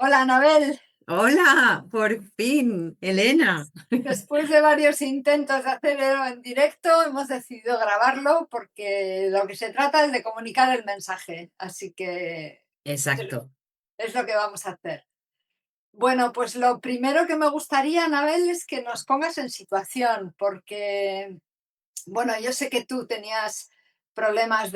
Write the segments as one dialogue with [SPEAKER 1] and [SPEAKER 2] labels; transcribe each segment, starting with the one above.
[SPEAKER 1] Hola, Anabel.
[SPEAKER 2] Hola, por fin, Elena.
[SPEAKER 1] Después de varios intentos de hacerlo en directo, hemos decidido grabarlo porque lo que se trata es de comunicar el mensaje. Así que
[SPEAKER 2] Exacto.
[SPEAKER 1] es lo que vamos a hacer. Bueno, pues lo primero que me gustaría, Anabel, es que nos pongas en situación, porque bueno, yo sé que tú tenías problemas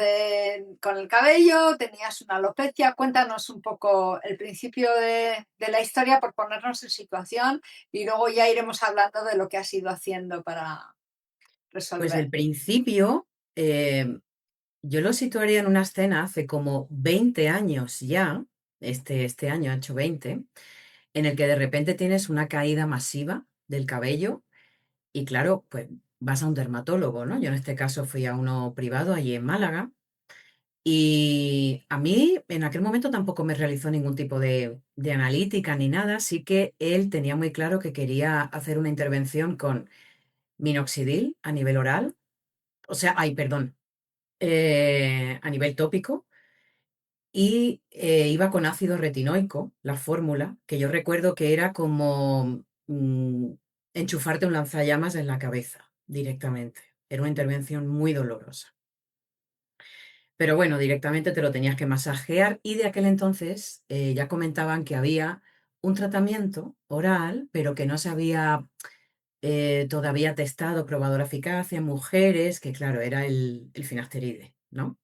[SPEAKER 1] con el cabello, tenías una alopecia. Cuéntanos un poco el principio de la historia por ponernos en situación y luego ya iremos hablando de lo que has ido haciendo para
[SPEAKER 2] Pues
[SPEAKER 1] resolver.
[SPEAKER 2] el principio, yo lo situaría en una escena hace como 20 años ya, este año ha hecho 20, en el que de repente tienes una caída masiva del cabello y claro, pues vas a un dermatólogo, ¿no? Yo en este caso fui a uno privado allí en Málaga y a mí en aquel momento tampoco me realizó ningún tipo de analítica ni nada, así que él tenía muy claro que quería hacer una intervención con minoxidil a nivel oral, o sea, ay, perdón, a nivel tópico, y iba con ácido retinoico, la fórmula, que yo recuerdo que era como enchufarte un lanzallamas en la cabeza directamente. Era una intervención muy dolorosa. Pero bueno, directamente te lo tenías que masajear y de aquel entonces ya comentaban que había un tratamiento oral, pero que no se había todavía testado, probado la eficacia en mujeres, que claro, era el finasteride, ¿no?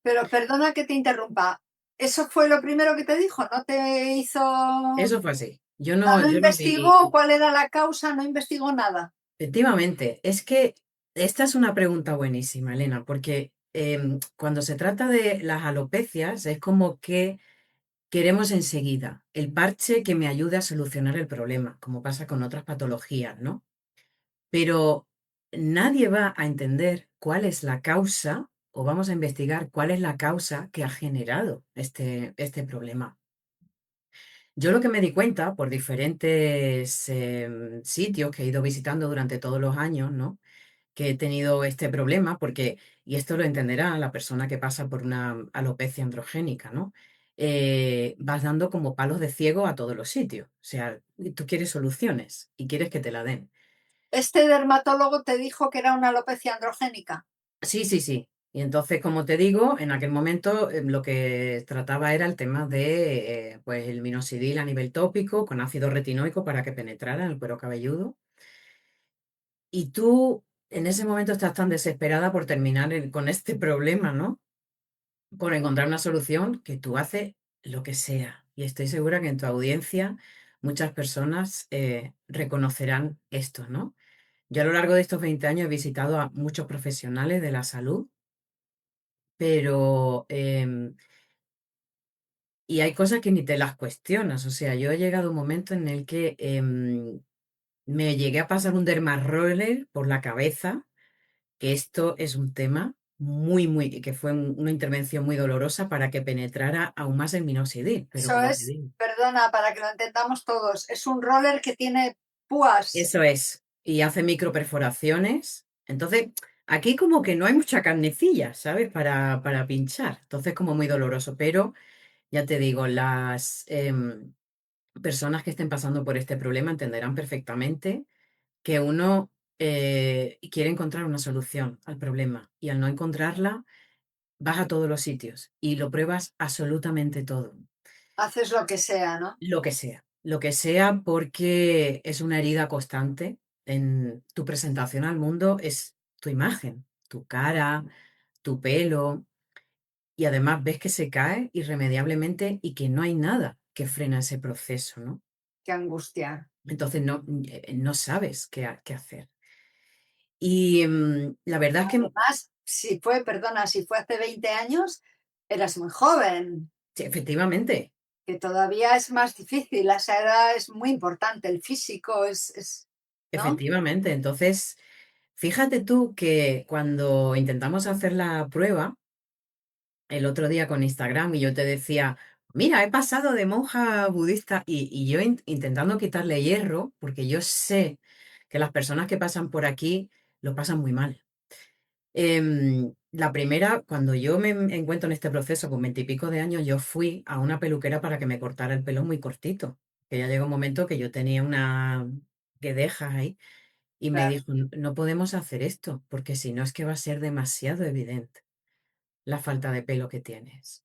[SPEAKER 1] Pero perdona que te interrumpa. ¿Eso fue lo primero que te dijo? ¿No te hizo...
[SPEAKER 2] Eso fue así.
[SPEAKER 1] No
[SPEAKER 2] Yo no vi.
[SPEAKER 1] investigó cuál era la causa? ¿No investigó nada?
[SPEAKER 2] Efectivamente, es que esta es una pregunta buenísima, Elena, porque cuando se trata de las alopecias es como que queremos enseguida el parche que me ayude a solucionar el problema, como pasa con otras patologías, ¿no? Pero nadie va a entender cuál es la causa o vamos a investigar cuál es la causa que ha generado este problema. Yo lo que me di cuenta por diferentes sitios que he ido visitando durante todos los años, ¿no? Que he tenido este problema, porque, y esto lo entenderá la persona que pasa por una alopecia androgénica, ¿no? Vas dando como palos de ciego a todos los sitios. O sea, tú quieres soluciones y quieres que te la den.
[SPEAKER 1] ¿Este dermatólogo te dijo que era una alopecia androgénica?
[SPEAKER 2] Sí, sí, sí. Y entonces, como te digo, en aquel momento lo que trataba era el tema de pues el minoxidil a nivel tópico con ácido retinoico para que penetrara en el cuero cabelludo. Y tú en ese momento estás tan desesperada por terminar con este problema, ¿no? Por encontrar una solución que tú haces lo que sea. Y estoy segura que en tu audiencia muchas personas reconocerán esto, ¿no? Yo a lo largo de estos 20 años he visitado a muchos profesionales de la salud, pero y hay cosas que ni te las cuestionas. O sea, yo he llegado a un momento en el que me llegué a pasar un dermaroller por la cabeza, que esto es un tema que fue una intervención muy dolorosa para que penetrara aún más el minoxidil, pero
[SPEAKER 1] Eso
[SPEAKER 2] como te
[SPEAKER 1] es,
[SPEAKER 2] digo.
[SPEAKER 1] perdona, para que lo entendamos todos, es un roller que tiene púas.
[SPEAKER 2] Eso es, y hace microperforaciones. Entonces, aquí como que no hay mucha carnecilla, ¿sabes? Para pinchar. Entonces, como muy doloroso, pero ya te digo, las personas que estén pasando por este problema entenderán perfectamente que uno quiere encontrar una solución al problema y al no encontrarla, vas a todos los sitios y lo pruebas absolutamente todo,
[SPEAKER 1] Haces lo que sea, ¿no?
[SPEAKER 2] lo que sea porque es una herida constante en tu presentación al mundo, es tu imagen, tu cara, tu pelo y además ves que se cae irremediablemente y que no hay nada que frena ese proceso, ¿no?
[SPEAKER 1] Qué angustia.
[SPEAKER 2] Entonces no sabes qué hacer. Y la verdad es que
[SPEAKER 1] Además, si fue, perdona, si fue hace 20 años, eras muy joven,
[SPEAKER 2] sí, efectivamente,
[SPEAKER 1] que todavía es más difícil. A esa edad es muy importante, el físico ¿no?
[SPEAKER 2] efectivamente. Entonces, fíjate tú que cuando intentamos hacer la prueba el otro día con Instagram y yo te decía, mira, he pasado de monja budista y yo intentando quitarle hierro, porque yo sé que las personas que pasan por aquí lo pasan muy mal. La primera, cuando yo me encuentro en este proceso con 20 y pico de años, yo fui a una peluquera para que me cortara el pelo muy cortito, que ya llegó un momento que yo tenía una guedeja ahí y me
[SPEAKER 1] Claro.
[SPEAKER 2] dijo: No podemos hacer esto, porque si no es que va a ser demasiado evidente la falta de pelo que tienes".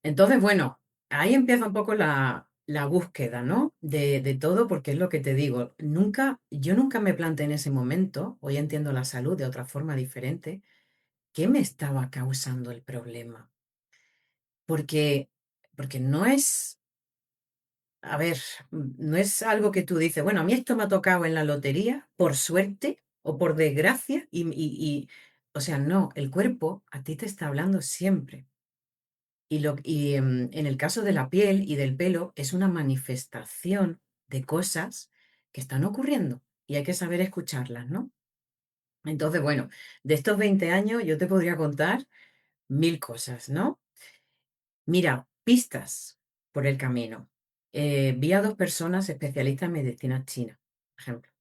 [SPEAKER 2] Entonces, bueno, ahí empieza un poco la búsqueda, ¿no? De todo, porque es lo que te digo, yo nunca me planteé en ese momento, hoy entiendo la salud de otra forma diferente, ¿qué me estaba causando el problema? Porque, porque no es, a ver, no es algo que tú dices, bueno, a mí esto me ha tocado en la lotería, por suerte o por desgracia, o sea, no, el cuerpo a ti te está hablando siempre. En el caso de la piel y del pelo, es una manifestación de cosas que están ocurriendo y hay que saber escucharlas, ¿no? Entonces, bueno, de estos 20 años yo te podría contar mil cosas, ¿no? Mira, pistas por el camino. Vi a dos personas especialistas en medicina china, por ejemplo,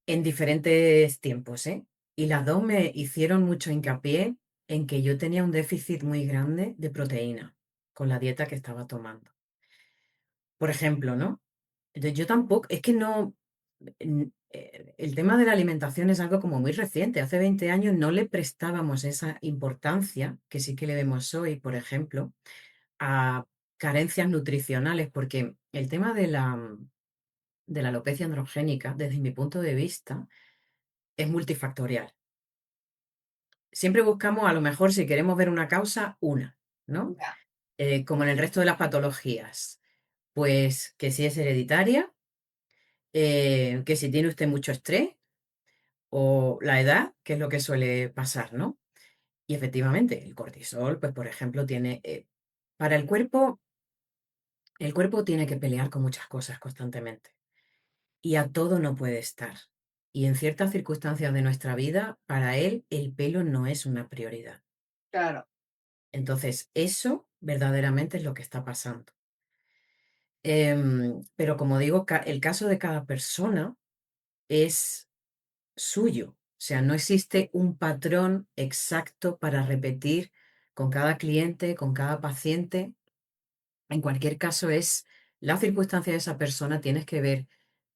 [SPEAKER 2] en diferentes tiempos, ¿eh? Y las dos me hicieron mucho hincapié en que yo tenía un déficit muy grande de proteína con la dieta que estaba tomando. Por ejemplo, ¿no? Entonces, yo tampoco, es que no, el tema de la alimentación es algo como muy reciente. Hace 20 años no le prestábamos esa importancia que sí que le vemos hoy, por ejemplo, a carencias nutricionales, porque el tema de la alopecia androgénica, desde mi punto de vista, es multifactorial. Siempre buscamos, a lo mejor, si queremos ver una causa, una, ¿no?
[SPEAKER 1] Ya,
[SPEAKER 2] Como en el resto de las patologías, pues que si es hereditaria, que si tiene usted mucho estrés o la edad, que es lo que suele pasar, ¿no? Y efectivamente, el cortisol, pues por ejemplo, para el cuerpo tiene que pelear con muchas cosas constantemente y a todo no puede estar. Y en ciertas circunstancias de nuestra vida, para él el pelo no es una prioridad.
[SPEAKER 1] claro.
[SPEAKER 2] Entonces, eso verdaderamente es lo que está pasando. Pero como digo, el caso de cada persona es suyo. O sea, no existe un patrón exacto para repetir con cada cliente, con cada paciente. En cualquier caso, es la circunstancia de esa persona. Tienes que ver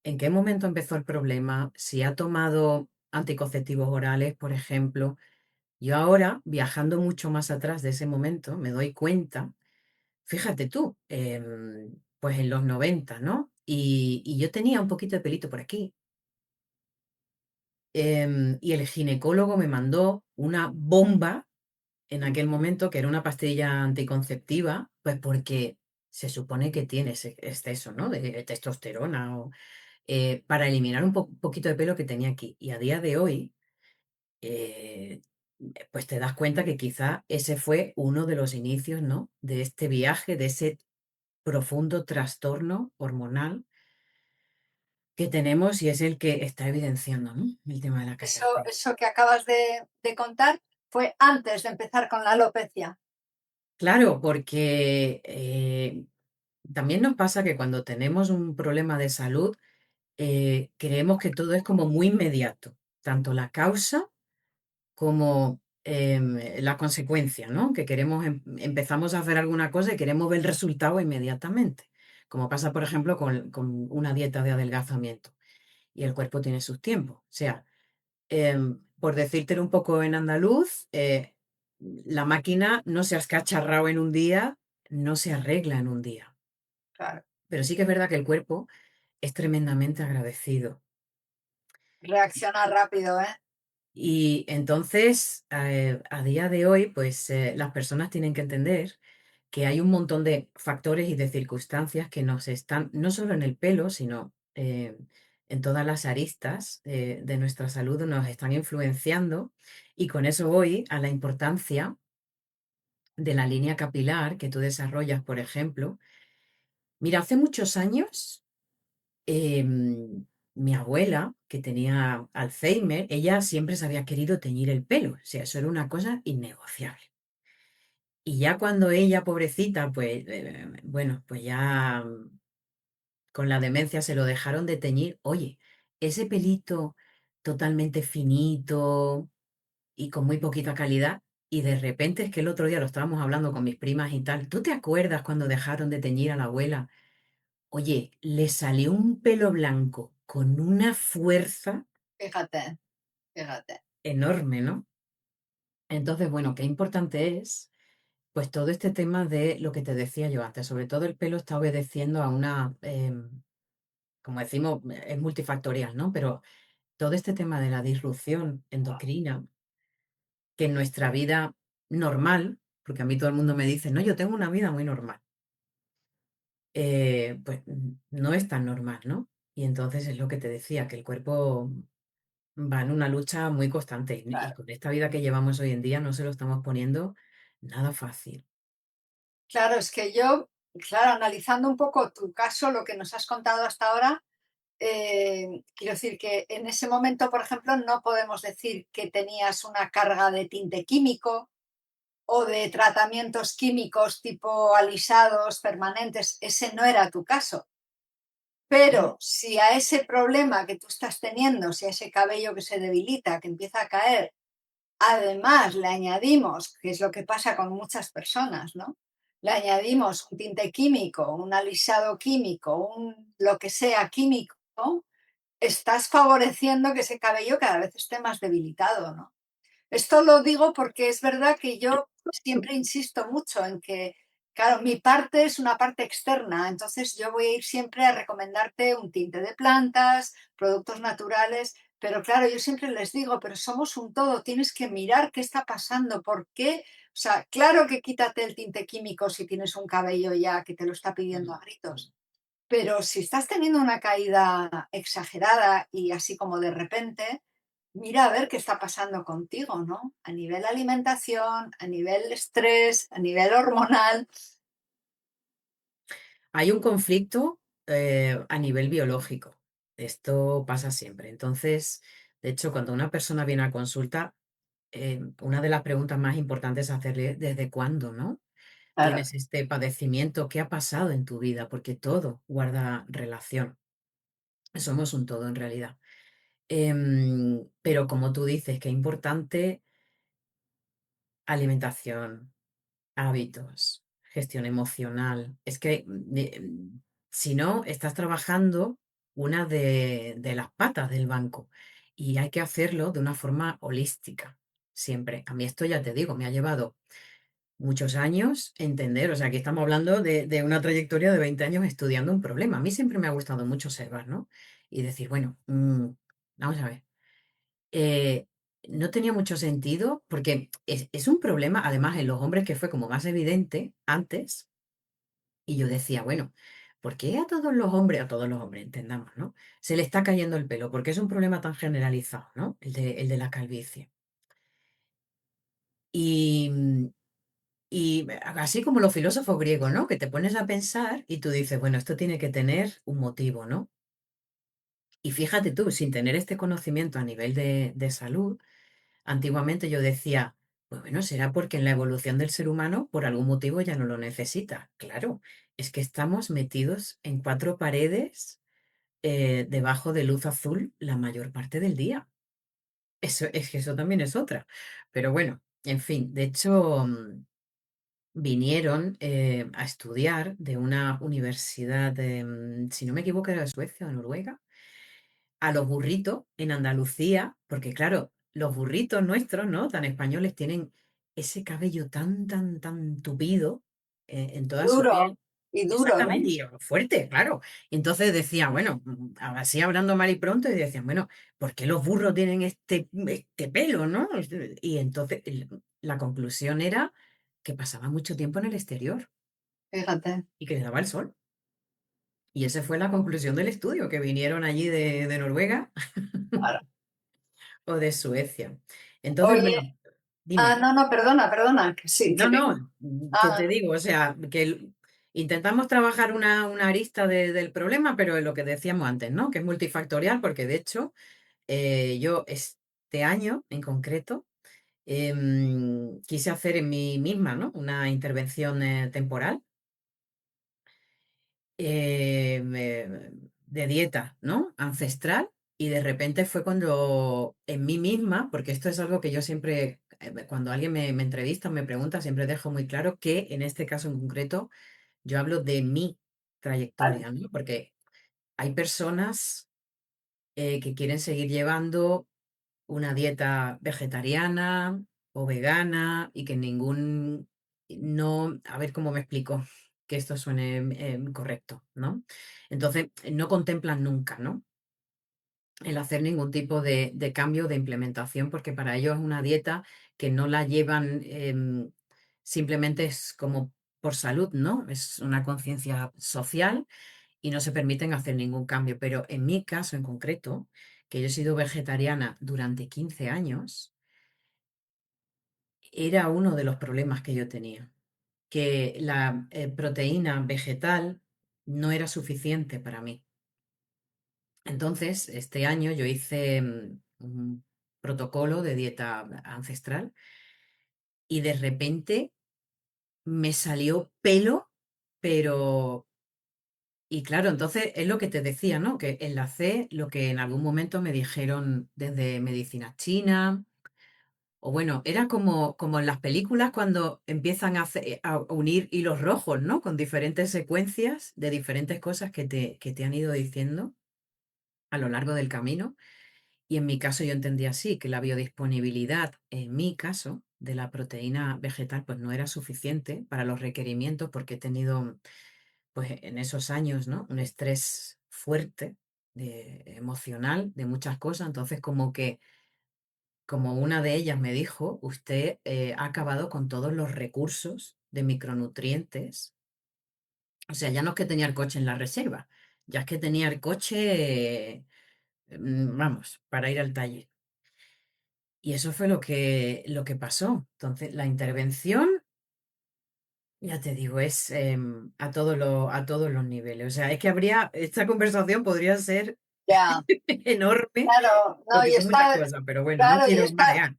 [SPEAKER 2] en qué momento empezó el problema, si ha tomado anticonceptivos orales, por ejemplo. Yo ahora, viajando mucho más atrás de ese momento, me doy cuenta, fíjate tú, pues en los 90, ¿no? Y yo tenía un poquito de pelito por aquí. Y el ginecólogo me mandó una bomba en aquel momento, que era una pastilla anticonceptiva, pues porque se supone que tiene ese exceso, ¿no? De testosterona o, para eliminar un poquito de pelo que tenía aquí. Y a día de hoy, eh, pues te das cuenta que quizá ese fue uno de los inicios, ¿no? De este viaje, de ese profundo trastorno hormonal que tenemos y es el que está evidenciando, ¿no? El tema de la caída
[SPEAKER 1] Eso
[SPEAKER 2] del pelo.
[SPEAKER 1] eso que acabas de contar fue antes de empezar con la alopecia.
[SPEAKER 2] Claro, porque también nos pasa que cuando tenemos un problema de salud, creemos que todo es como muy inmediato, tanto la causa como la consecuencia, ¿no? Que queremos, empezamos a hacer alguna cosa y queremos ver el resultado inmediatamente, como pasa, por ejemplo, con una dieta de adelgazamiento. Y el cuerpo tiene sus tiempos. O sea, por decírtelo un poco en andaluz, la máquina no se ha escacharrado en un día, no se arregla en un día.
[SPEAKER 1] Claro.
[SPEAKER 2] Pero sí que es verdad que el cuerpo es tremendamente agradecido.
[SPEAKER 1] Reacciona rápido, ¿eh?
[SPEAKER 2] Y entonces, a día de hoy, pues las personas tienen que entender que hay un montón de factores y de circunstancias que nos están, no solo en el pelo, sino en todas las aristas de nuestra salud, nos están influenciando. Y con eso voy a la importancia de la línea capilar que tú desarrollas, por ejemplo. Mira, hace muchos años, mi abuela, que tenía Alzheimer, ella siempre se había querido teñir el pelo. O sea, eso era una cosa innegociable. Y ya cuando ella, pobrecita, pues, bueno, pues ya con la demencia se lo dejaron de teñir. Oye, ese pelito totalmente finito y con muy poquita calidad. Y de repente es que el otro día lo estábamos hablando con mis primas y tal. ¿Tú te acuerdas cuando dejaron de teñir a la abuela? Oye, le salió un pelo blanco con una fuerza
[SPEAKER 1] Fíjate, fíjate.
[SPEAKER 2] enorme, ¿no? Entonces, bueno, qué importante es, pues todo este tema de lo que te decía yo antes, sobre todo el pelo está obedeciendo a una, como decimos, es multifactorial, ¿no? Pero todo este tema de la disrupción endocrina, que en nuestra vida normal, porque a mí todo el mundo me dice, no, yo tengo una vida muy normal, pues no es tan normal, ¿no? Y entonces es lo que te decía, que el cuerpo va en una lucha muy constante y
[SPEAKER 1] Claro.
[SPEAKER 2] con esta vida que llevamos hoy en día no se lo estamos poniendo nada fácil.
[SPEAKER 1] Claro, es que yo, claro, analizando un poco tu caso, lo que nos has contado hasta ahora, quiero decir que en ese momento, por ejemplo, no podemos decir que tenías una carga de tinte químico o de tratamientos químicos tipo alisados permanentes. Ese no era tu caso. Pero si a ese problema que tú estás teniendo, si a ese cabello que se debilita, que empieza a caer, además le añadimos, que es lo que pasa con muchas personas, ¿no? Le añadimos un tinte químico, un alisado químico, un lo que sea químico, ¿no? Estás favoreciendo que ese cabello cada vez esté más debilitado, ¿no? Esto lo digo porque es verdad que yo siempre insisto mucho en que, claro, mi parte es una parte externa, entonces yo voy a ir siempre a recomendarte un tinte de plantas, productos naturales, pero claro, yo siempre les digo, pero somos un todo, tienes que mirar qué está pasando, por qué. O sea, claro que quítate el tinte químico si tienes un cabello ya que te lo está pidiendo a gritos, pero si estás teniendo una caída exagerada y así como de repente, mira a ver qué está pasando contigo, ¿no? A nivel alimentación, a nivel estrés, a nivel hormonal.
[SPEAKER 2] Hay un conflicto a nivel biológico. Esto pasa siempre. Entonces, de hecho, cuando una persona viene a consulta, una de las preguntas más importantes es hacerle desde cuándo, ¿no?
[SPEAKER 1] Claro.
[SPEAKER 2] Tienes este padecimiento, ¿qué ha pasado en tu vida? Porque todo guarda relación. Somos un todo en realidad. Pero como tú dices, qué importante alimentación, hábitos, gestión emocional. Es que si no, estás trabajando una de las patas del banco y hay que hacerlo de una forma holística, siempre. A mí esto ya te digo, me ha llevado muchos años entender, o sea, que estamos hablando de una trayectoria de 20 años estudiando un problema. A mí siempre me ha gustado mucho observar, ¿no? Y decir, bueno, vamos a ver. eh, no tenía mucho sentido porque es un problema, además en los hombres que fue como más evidente antes, y yo decía, bueno, ¿por qué a todos los hombres, entendamos, ¿no? Se le está cayendo el pelo, porque es un problema tan generalizado, ¿no? El de la calvicie. Y, y así como los filósofos griegos, ¿no? Que te pones a pensar y tú dices, bueno, esto tiene que tener un motivo, ¿no? Y fíjate tú, sin tener este conocimiento a nivel de salud, antiguamente yo decía, pues bueno, será porque en la evolución del ser humano por algún motivo ya no lo necesita. Claro, es que estamos metidos en cuatro paredes debajo de luz azul la mayor parte del día. Eso es que eso también es otra. Pero bueno, en fin, de hecho, vinieron a estudiar de una universidad, si no me equivoco, era de Suecia o de Noruega, a los burritos en Andalucía, porque claro, los burritos nuestros, ¿no? Tan españoles, tienen ese cabello tan, tan, tan tupido en toda su
[SPEAKER 1] Duro
[SPEAKER 2] piel.
[SPEAKER 1] y duro, ¿no?
[SPEAKER 2] Exactamente, y fuerte, claro. Y entonces decía, bueno, así hablando mal y pronto, y decían, bueno, ¿por qué los burros tienen este pelo, no? Y entonces la conclusión era que pasaba mucho tiempo en el exterior
[SPEAKER 1] Fíjate.
[SPEAKER 2] y que les daba el sol. Y esa fue la conclusión del estudio, que vinieron allí de Noruega
[SPEAKER 1] Claro.
[SPEAKER 2] o de Suecia. Entonces,
[SPEAKER 1] Oye,
[SPEAKER 2] bueno, dime.
[SPEAKER 1] no, no, perdona, perdona, que sí, que
[SPEAKER 2] No,
[SPEAKER 1] te...
[SPEAKER 2] no, que
[SPEAKER 1] Ah,
[SPEAKER 2] te digo, o sea, que intentamos trabajar una arista del problema, pero es lo que decíamos antes, ¿no? Que es multifactorial, porque de hecho, yo este año en concreto quise hacer en mí misma, ¿no? Una intervención temporal de dieta, ¿no? Ancestral. Y de repente fue cuando en mí misma, porque esto es algo que yo siempre, cuando alguien me entrevista o me pregunta, siempre dejo muy claro que en este caso en concreto yo hablo de mi
[SPEAKER 1] Vale.
[SPEAKER 2] trayectoria, ¿no? Porque hay personas que quieren seguir llevando una dieta vegetariana o vegana y que ningún, no, a ver cómo me explico, que esto suene correcto, ¿no? Entonces, no contemplan nunca, ¿no? El hacer ningún tipo de cambio, de implementación, porque para ellos es una dieta que no la llevan, simplemente es como por salud, ¿no? Es una conciencia social y no se permiten hacer ningún cambio. Pero en mi caso en concreto, que yo he sido vegetariana durante 15 años, era uno de los problemas que yo tenía, que la proteína vegetal no era suficiente para mí. Entonces, este año yo hice un protocolo de dieta ancestral y de repente me salió pelo, pero... Y claro, entonces es lo que te decía, ¿no? Que enlacé lo que en algún momento me dijeron desde medicina china, o bueno, era como en las películas cuando empiezan a unir hilos rojos, ¿no? Con diferentes secuencias de diferentes cosas que te han ido diciendo a lo largo del camino. Y en mi caso yo entendía así, que la biodisponibilidad, en mi caso, de la proteína vegetal, pues no era suficiente para los requerimientos porque he tenido, pues en esos años, ¿no? Un estrés fuerte, emocional, de muchas cosas. Entonces, como que, como una de ellas me dijo, usted ha acabado con todos los recursos de micronutrientes. O sea, ya no es que tenía el coche en la reserva, ya es que tenía el coche, vamos, para ir al taller. Y eso fue lo que pasó. Entonces, la intervención, ya te digo, es a todos los niveles. O sea, es que esta conversación podría ser
[SPEAKER 1] Ya,
[SPEAKER 2] enorme,
[SPEAKER 1] claro, no,
[SPEAKER 2] porque
[SPEAKER 1] y
[SPEAKER 2] son muchas
[SPEAKER 1] está,
[SPEAKER 2] cosas, pero bueno, no
[SPEAKER 1] claro, y
[SPEAKER 2] quiero
[SPEAKER 1] está,
[SPEAKER 2] marear.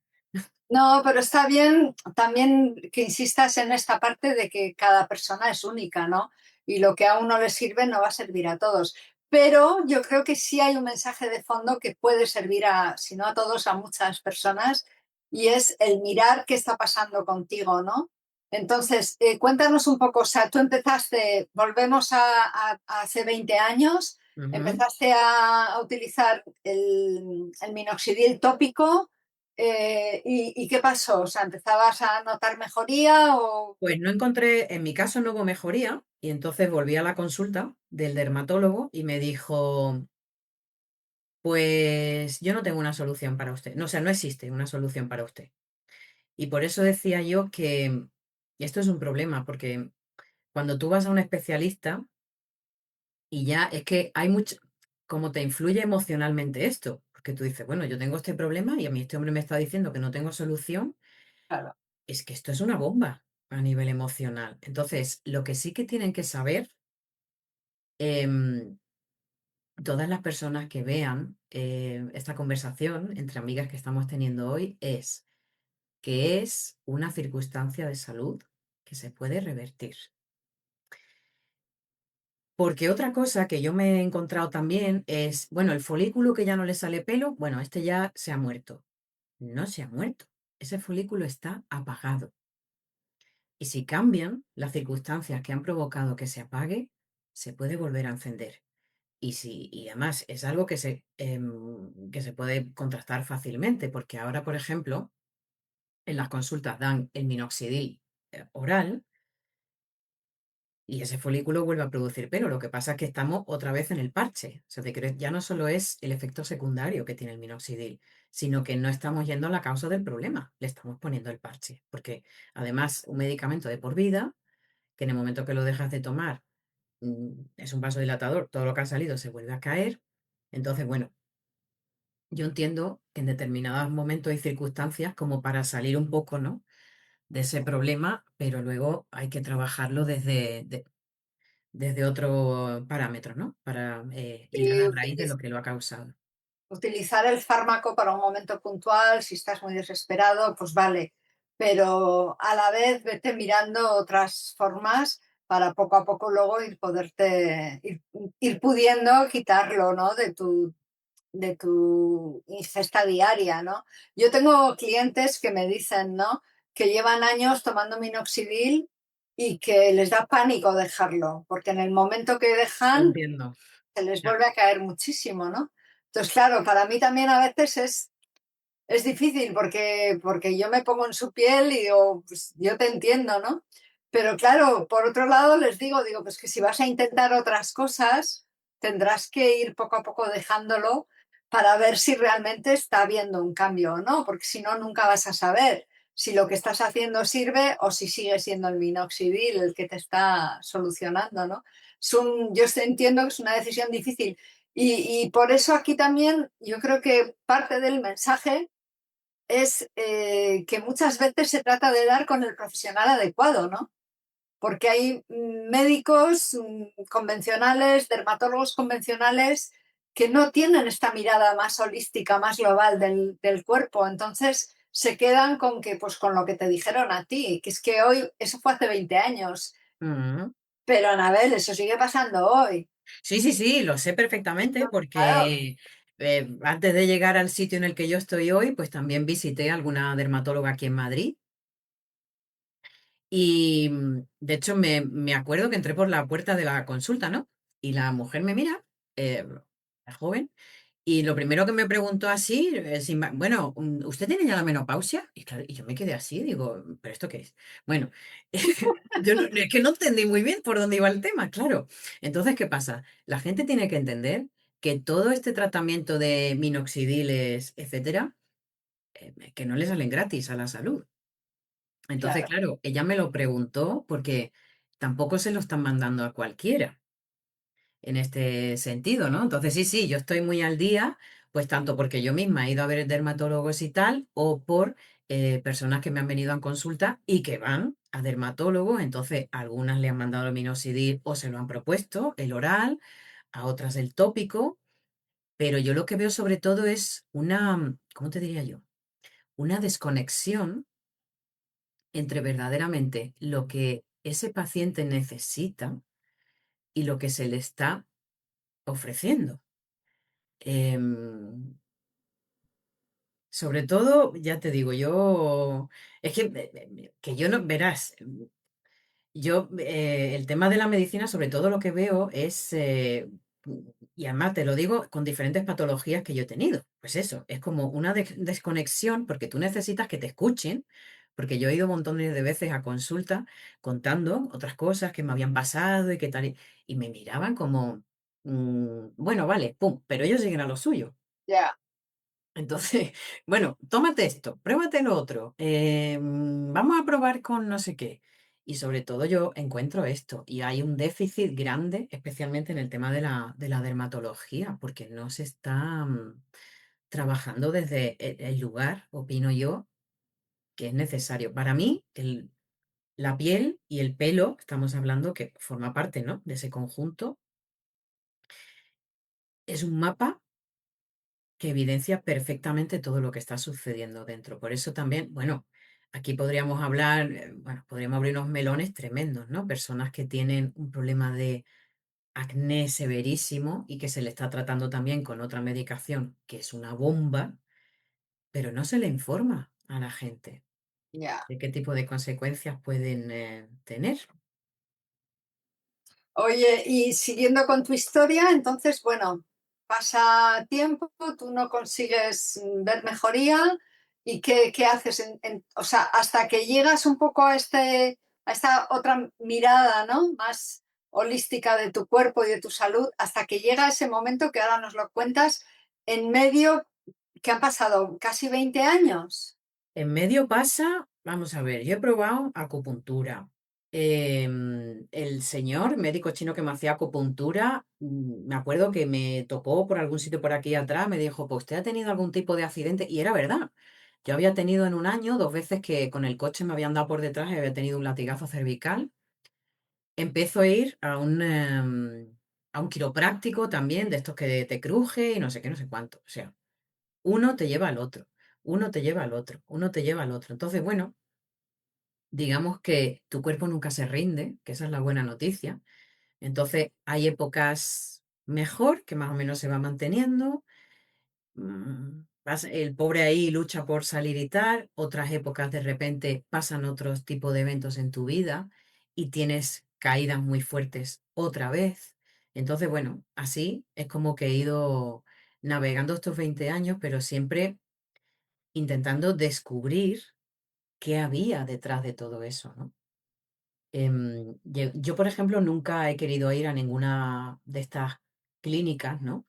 [SPEAKER 1] no, pero está bien también que insistas en esta parte de que cada persona es única, ¿no? Y lo que a uno le sirve no va a servir a todos. Pero yo creo que sí hay un mensaje de fondo que puede servir a, si no a todos, a muchas personas, y es el mirar qué está pasando contigo, ¿no? Entonces, cuéntanos un poco, o sea, tú empezaste, volvemos a hace 20 años,
[SPEAKER 2] Ujú.
[SPEAKER 1] empezaste a utilizar el minoxidil tópico. ¿Y qué pasó? O sea, ¿empezabas a notar mejoría o...?
[SPEAKER 2] Pues no encontré, en mi caso no hubo mejoría, y entonces volví a la consulta del dermatólogo y me dijo, pues yo no tengo una solución para usted. No, o sea, no existe una solución para usted. Y por eso decía yo que esto es un problema, porque cuando tú vas a un especialista y ya es que hay mucho, como te influye emocionalmente esto, porque tú dices, bueno, yo tengo este problema y a mí este hombre me está diciendo que no tengo solución,
[SPEAKER 1] Claro.
[SPEAKER 2] es que esto es una bomba a nivel emocional. Entonces, lo que sí que tienen que saber em, todas las personas que vean esta conversación entre amigas que estamos teniendo hoy es que es una circunstancia de salud que se puede revertir. Porque otra cosa que yo me he encontrado también es, bueno, el folículo que ya no le sale pelo, bueno, este ya se ha muerto. No se ha muerto. Ese folículo está apagado. Y si cambian las circunstancias que han provocado que se apague, se puede volver a encender. Y además es algo que se puede contrastar fácilmente, porque ahora, por ejemplo, en las consultas dan el minoxidil oral. Y ese folículo vuelve a producir pelo. Lo que pasa es que estamos otra vez en el parche. O sea, ya no solo es el efecto secundario que tiene el minoxidil, sino que no estamos yendo a la causa del problema. Le estamos poniendo el parche. Porque además, un medicamento de por vida, que en el momento que lo dejas de tomar, es un vasodilatador, todo lo que ha salido se vuelve a caer. Entonces, bueno, yo entiendo que en determinados momentos hay circunstancias como para salir un poco, ¿no? De ese problema, pero luego hay que trabajarlo desde otro parámetro, ¿no? Para ir a
[SPEAKER 1] Y
[SPEAKER 2] la raíz de lo que lo ha causado.
[SPEAKER 1] utilizar el fármaco para un momento puntual, si estás muy desesperado, pues vale. Pero a la vez vete mirando otras formas para poco a poco luego ir pudiendo quitarlo, ¿no? de tu ingesta diaria, ¿no? Yo tengo clientes que me dicen, ¿no? Que llevan años tomando minoxidil y que les da pánico dejarlo, porque en el momento que
[SPEAKER 2] Lo
[SPEAKER 1] dejan,
[SPEAKER 2] entiendo.
[SPEAKER 1] se les
[SPEAKER 2] Ya.
[SPEAKER 1] vuelve a caer muchísimo, ¿no? Entonces, claro, para mí también a veces es difícil porque yo me pongo en su piel y digo, pues yo te entiendo, ¿no? Pero claro, por otro lado les digo, pues que si vas a intentar otras cosas, tendrás que ir poco a poco dejándolo para ver si realmente está habiendo un cambio o no, porque si no, nunca vas a saber si lo que estás haciendo sirve o si sigue siendo el minoxidil el que te está solucionando, ¿no? Yo entiendo que es una decisión difícil y por eso aquí también yo creo que parte del mensaje es que muchas veces se trata de dar con el profesional adecuado, ¿no? Porque hay médicos convencionales, dermatólogos convencionales, que no tienen esta mirada más holística, más global del cuerpo. Entonces se quedan con que, pues con lo que te dijeron a ti, que es que hoy, eso fue hace 20 años,
[SPEAKER 2] Mm.
[SPEAKER 1] pero Anabel, eso sigue pasando hoy.
[SPEAKER 2] Sí, sí, sí, lo sé perfectamente
[SPEAKER 1] Claro,
[SPEAKER 2] porque antes de llegar al sitio en el que yo estoy hoy, pues también visité a alguna dermatóloga aquí en Madrid. Y de hecho me acuerdo que entré por la puerta de la consulta, ¿no? Y la mujer me mira, la joven, y lo primero que me preguntó así, bueno, ¿usted tiene ya la menopausia? Y claro, y yo me quedé así, digo, ¿pero esto qué es? Bueno, yo es que no entendí muy bien por dónde iba el tema, claro. Entonces, ¿qué pasa? La gente tiene que entender que todo este tratamiento de minoxidiles, etcétera, que no le salen gratis a la salud. Entonces,
[SPEAKER 1] claro,
[SPEAKER 2] claro, ella me lo preguntó porque tampoco se lo están mandando a cualquiera en este sentido, ¿no? Entonces, sí, sí, yo estoy muy al día, pues tanto porque yo misma he ido a ver dermatólogos y tal, o por personas que me han venido a consulta y que van a dermatólogos, entonces algunas le han mandado el minoxidil o se lo han propuesto, el oral, a otras el tópico, pero yo lo que veo sobre todo es una, ¿cómo te diría yo? Una desconexión entre verdaderamente lo que ese paciente necesita y lo que se le está ofreciendo. Em, Sobre todo, ya te digo, yo, es que, que yo no, verás, yo, el tema de la medicina, sobre todo lo que veo es, y además te lo digo con diferentes patologías que yo he tenido, pues eso, es como una desconexión porque tú necesitas que te escuchen, porque yo he ido montones de veces a consulta contando otras cosas que me habían pasado y qué tal, y me miraban como, bueno, vale, pum, pero ellos siguen a lo suyo.
[SPEAKER 1] ya.
[SPEAKER 2] Entonces, bueno, tómate esto, pruébate lo otro, vamos a probar con no sé qué. Y sobre todo yo encuentro esto, y hay un déficit grande, especialmente en el tema de la dermatología, porque no se está trabajando desde el lugar, opino yo, que es necesario. Para mí, la piel y el pelo, estamos hablando que forma parte, ¿no? De ese conjunto, es un mapa que evidencia perfectamente todo lo que está sucediendo dentro. Por eso también, bueno, aquí podríamos hablar, bueno, podríamos abrir unos melones tremendos, ¿no? Personas que tienen un problema de acné severísimo y que se le está tratando también con otra medicación que es una bomba, pero no se le informa a la gente
[SPEAKER 1] Ya.
[SPEAKER 2] de qué tipo de consecuencias pueden tener.
[SPEAKER 1] Oye, y siguiendo con tu historia, entonces, bueno, pasa tiempo, tú no consigues ver mejoría y ¿qué haces? O sea, hasta que llegas un poco a esta otra mirada, ¿no? Más holística de tu cuerpo y de tu salud, hasta que llega ese momento que ahora nos lo cuentas, en medio, que han pasado casi 20 años.
[SPEAKER 2] En medio pasa, vamos a ver, yo he probado acupuntura. El señor médico chino que me hacía acupuntura, me acuerdo que me tocó por algún sitio por aquí atrás, me dijo, pues usted ha tenido algún tipo de accidente, y era verdad. Yo había tenido en un año 2 veces que con el coche me habían dado por detrás y había tenido un latigazo cervical. Empiezo a ir a un quiropráctico también, de estos que te cruje y no sé qué, no sé cuánto. O sea, uno te lleva al otro, uno te lleva al otro, uno te lleva al otro. Entonces, bueno, digamos que tu cuerpo nunca se rinde, que esa es la buena noticia. Entonces, hay épocas mejor, que más o menos se va manteniendo, el pobre ahí lucha por salir y tal, otras épocas de repente pasan otros tipos de eventos en tu vida y tienes caídas muy fuertes otra vez. Entonces, bueno, así es como que he ido navegando estos 20 años, pero siempre intentando descubrir qué había detrás de todo eso, ¿no? Yo, por ejemplo, nunca he querido ir a ninguna de estas clínicas, ¿no?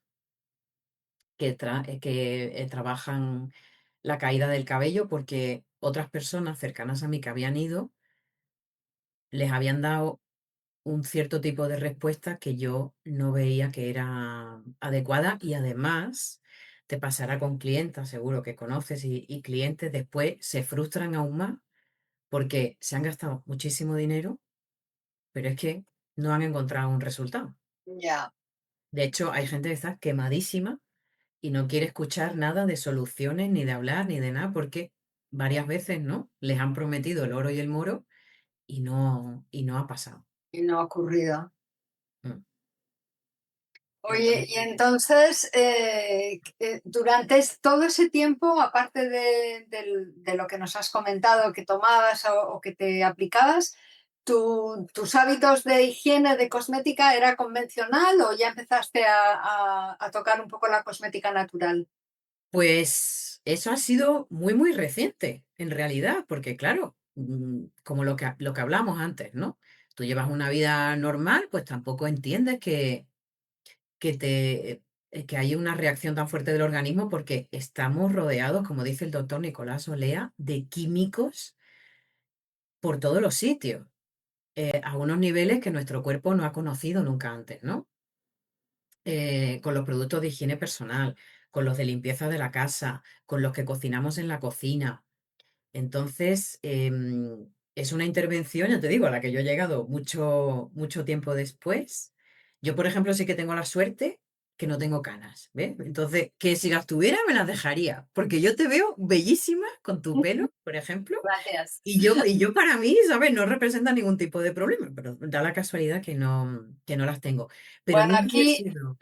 [SPEAKER 2] Que trabajan la caída del cabello porque otras personas cercanas a mí que habían ido les habían dado un cierto tipo de respuesta que yo no veía que era adecuada y además te pasará con clientas, seguro que conoces y clientes después se frustran aún más porque se han gastado muchísimo dinero, pero es que no han encontrado un resultado.
[SPEAKER 1] Ya.
[SPEAKER 2] De hecho, hay gente que está quemadísima y no quiere escuchar nada de soluciones, ni de hablar, ni de nada, porque varias veces, ¿no? Les han prometido el oro y el moro y no ha pasado.
[SPEAKER 1] Y no ha ocurrido.
[SPEAKER 2] Mm.
[SPEAKER 1] Oye, y
[SPEAKER 2] Entonces,
[SPEAKER 1] entonces, durante todo ese tiempo, aparte de lo que nos has comentado, que tomabas o que te aplicabas, ¿tus hábitos de higiene, de cosmética, era convencional o ya empezaste a tocar un poco la cosmética natural?
[SPEAKER 2] pues eso ha sido muy, muy reciente, en realidad, porque claro, como lo que hablamos antes, ¿no? Tú llevas una vida normal, pues tampoco entiendes que hay una reacción tan fuerte del organismo porque estamos rodeados, como dice el doctor Nicolás Olea, de químicos por todos los sitios, a unos niveles que nuestro cuerpo no ha conocido nunca antes, ¿no? Con los productos de higiene personal, con los de limpieza de la casa, con los que cocinamos en la cocina. Entonces, es una intervención, ya te digo, a la que yo he llegado mucho, mucho tiempo después. Yo, por ejemplo, sí que tengo la suerte que no tengo canas, ¿ves? Entonces, que si las tuviera, me las dejaría, porque yo te veo bellísima con tu pelo, por ejemplo,
[SPEAKER 1] Gracias.
[SPEAKER 2] y yo para mí, ¿sabes? No representa ningún tipo de problema, pero da la casualidad que no las tengo. Pero
[SPEAKER 1] Bueno,
[SPEAKER 2] nunca he sido.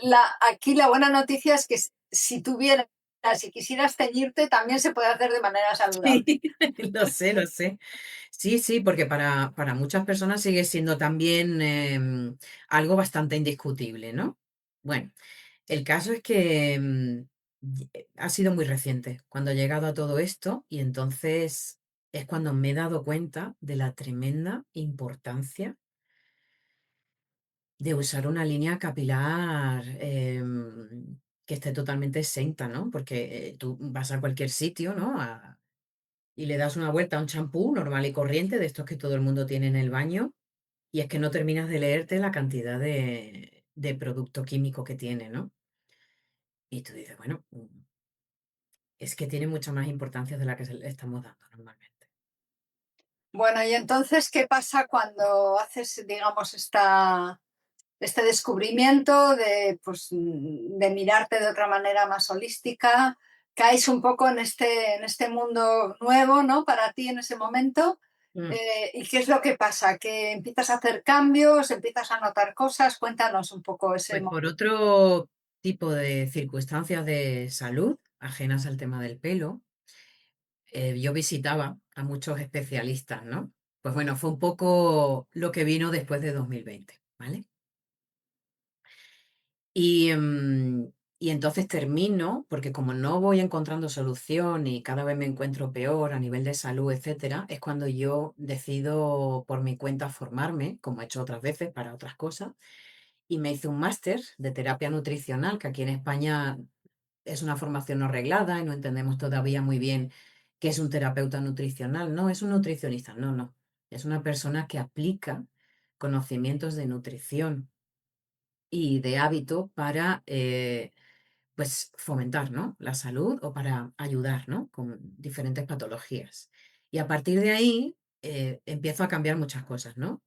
[SPEAKER 1] aquí la buena noticia es que si tuvieras, si quisieras teñirte, también se puede hacer de manera saludable.
[SPEAKER 2] Sí, lo sé, lo sé. Sí, sí, porque para muchas personas sigue siendo también algo bastante indiscutible, ¿no? Bueno, el caso es que ha sido muy reciente cuando he llegado a todo esto y entonces es cuando me he dado cuenta de la tremenda importancia de usar una línea capilar que esté totalmente exenta, ¿no? Porque tú vas a cualquier sitio, ¿no? Y le das una vuelta a un champú normal y corriente, de estos que todo el mundo tiene en el baño, y es que no terminas de leerte la cantidad de producto químico que tiene, ¿no? Y tú dices, bueno, es que tiene mucha más importancia de la que le estamos dando normalmente.
[SPEAKER 1] Bueno, y entonces, ¿qué pasa cuando haces, digamos, este descubrimiento de, pues, de mirarte de otra manera más holística? Caes un poco en este mundo nuevo, ¿no? Para ti en ese momento.
[SPEAKER 2] Mm,
[SPEAKER 1] ¿Y qué es lo que pasa? ¿Que empiezas a hacer cambios, empiezas a notar cosas? Cuéntanos un poco ese
[SPEAKER 2] Pues por
[SPEAKER 1] momento.
[SPEAKER 2] otro tipo de circunstancias de salud, ajenas al tema del pelo, yo visitaba a muchos especialistas, ¿no? Pues bueno, fue un poco lo que vino después de 2020, ¿vale? Y, y entonces termino, porque como no voy encontrando solución y cada vez me encuentro peor a nivel de salud, etcétera, es cuando yo decido por mi cuenta formarme, como he hecho otras veces para otras cosas, y me hice un máster de terapia nutricional, que aquí en España es una formación no reglada y no entendemos todavía muy bien qué es un terapeuta nutricional. No, es un nutricionista, no, no. Es una persona que aplica conocimientos de nutrición y de hábito para pues fomentar, ¿no? La salud o para ayudar, ¿no? Con diferentes patologías. Y a partir de ahí empiezo a cambiar muchas cosas, ¿no?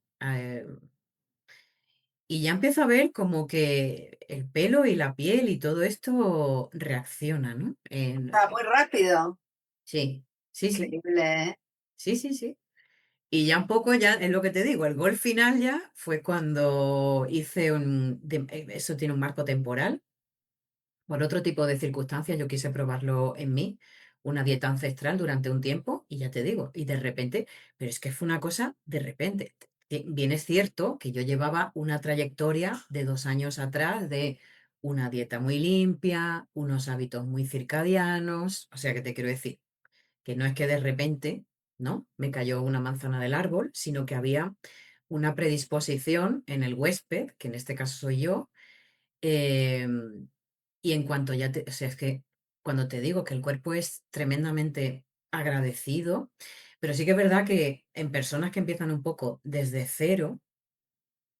[SPEAKER 2] Y ya empiezo a ver como que el pelo y la piel y todo esto reacciona, ¿no?
[SPEAKER 1] Está muy rápido.
[SPEAKER 2] Sí, sí, sí,
[SPEAKER 1] Increíble, ¿eh?
[SPEAKER 2] sí, sí, sí. Y ya un poco, ya es lo que te digo, el gol final ya fue cuando hice eso tiene un marco temporal. Por otro tipo de circunstancias, yo quise probarlo en mí, una dieta ancestral durante un tiempo, y ya te digo, y de repente, pero es que fue una cosa de repente. Bien es cierto que yo llevaba una trayectoria de 2 años atrás de una dieta muy limpia, unos hábitos muy circadianos, o sea que te quiero decir que no es que de repente, ¿no? Me cayó una manzana del árbol, sino que había una predisposición en el huésped, que en este caso soy yo. Em, y en cuanto ya te, o sea, es que cuando te digo que el cuerpo es tremendamente agradecido, pero sí que es verdad que en personas que empiezan un poco desde cero,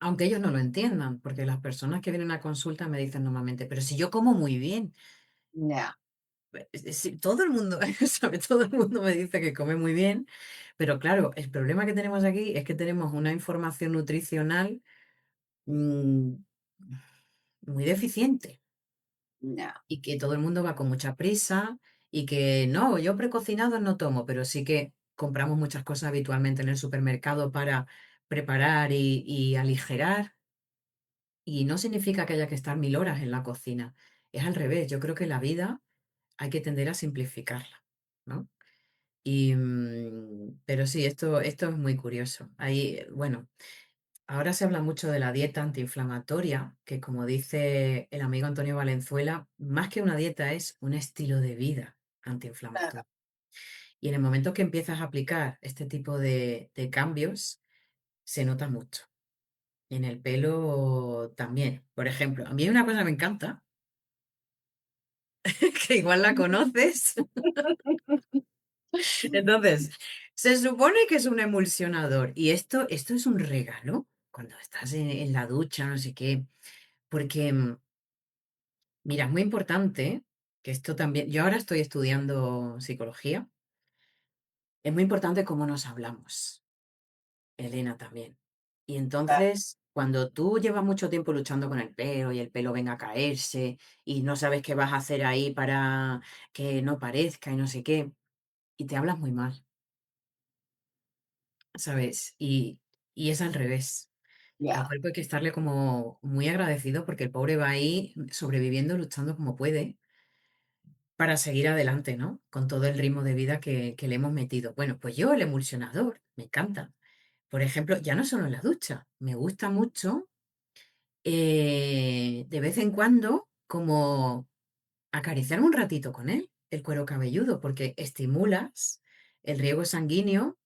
[SPEAKER 2] aunque ellos no lo entiendan, porque las personas que vienen a consulta me dicen normalmente, pero si yo como muy bien,
[SPEAKER 1] Ya,
[SPEAKER 2] sí, todo el mundo, ¿sabe? Todo el mundo me dice que come muy bien, pero claro, el problema que tenemos aquí es que tenemos una información nutricional mm, muy deficiente.
[SPEAKER 1] ya.
[SPEAKER 2] Y que todo el mundo va con mucha prisa y que no, yo precocinados no tomo, pero sí que compramos muchas cosas habitualmente en el supermercado para preparar y aligerar. Y no significa que haya que estar 1000 horas en la cocina. Es al revés. Yo creo que la vida hay que tender a simplificarla, ¿no? Pero sí, esto es muy curioso. Ahí, bueno, ahora se habla mucho de la dieta antiinflamatoria, que como dice el amigo Antonio Valenzuela, más que una dieta es un estilo de vida
[SPEAKER 1] Claro,
[SPEAKER 2] antiinflamatorio. Y en el momento que empiezas a aplicar este tipo de cambios, se nota mucho. En el pelo también. Por ejemplo, a mí hay una cosa que me encanta, que igual la conoces. Entonces, se supone que es un emulsionador y esto es un regalo cuando estás en la ducha, no sé qué, porque mira, es muy importante que esto también, yo ahora estoy estudiando psicología, es muy importante cómo nos hablamos, Elena también. Y
[SPEAKER 1] claro.
[SPEAKER 2] entonces, cuando tú llevas mucho tiempo luchando con el pelo y el pelo venga a caerse y no sabes qué vas a hacer ahí para que no parezca y no sé qué, y te hablas muy mal, ¿sabes? Y es al revés. Al
[SPEAKER 1] Ya.
[SPEAKER 2] cuerpo hay que estarle como muy agradecido porque el pobre va ahí sobreviviendo, luchando como puede para seguir adelante, ¿no? Con todo el ritmo de vida que le hemos metido. Bueno, pues yo el emulsionador, me encanta. Por ejemplo, ya no solo en la ducha, me gusta mucho de vez en cuando como acariciarme un ratito con él, el cuero cabelludo, porque estimulas el riego sanguíneo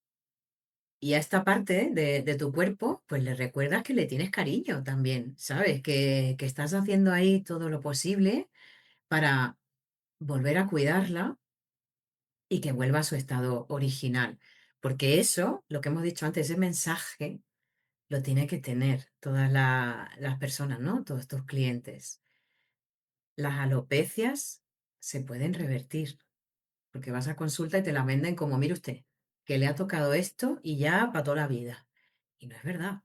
[SPEAKER 2] y a esta parte de tu cuerpo, pues le recuerdas que le tienes cariño también, ¿sabes? Que estás haciendo ahí todo lo posible para volver a cuidarla y que vuelva a su estado original. Porque eso, lo que hemos dicho antes, ese mensaje lo tiene que tener todas las personas, ¿no? Todos tus clientes. Las alopecias se pueden revertir, porque vas a consulta y te la venden como, mire usted, que le ha tocado esto y ya para toda la vida. Y no es verdad.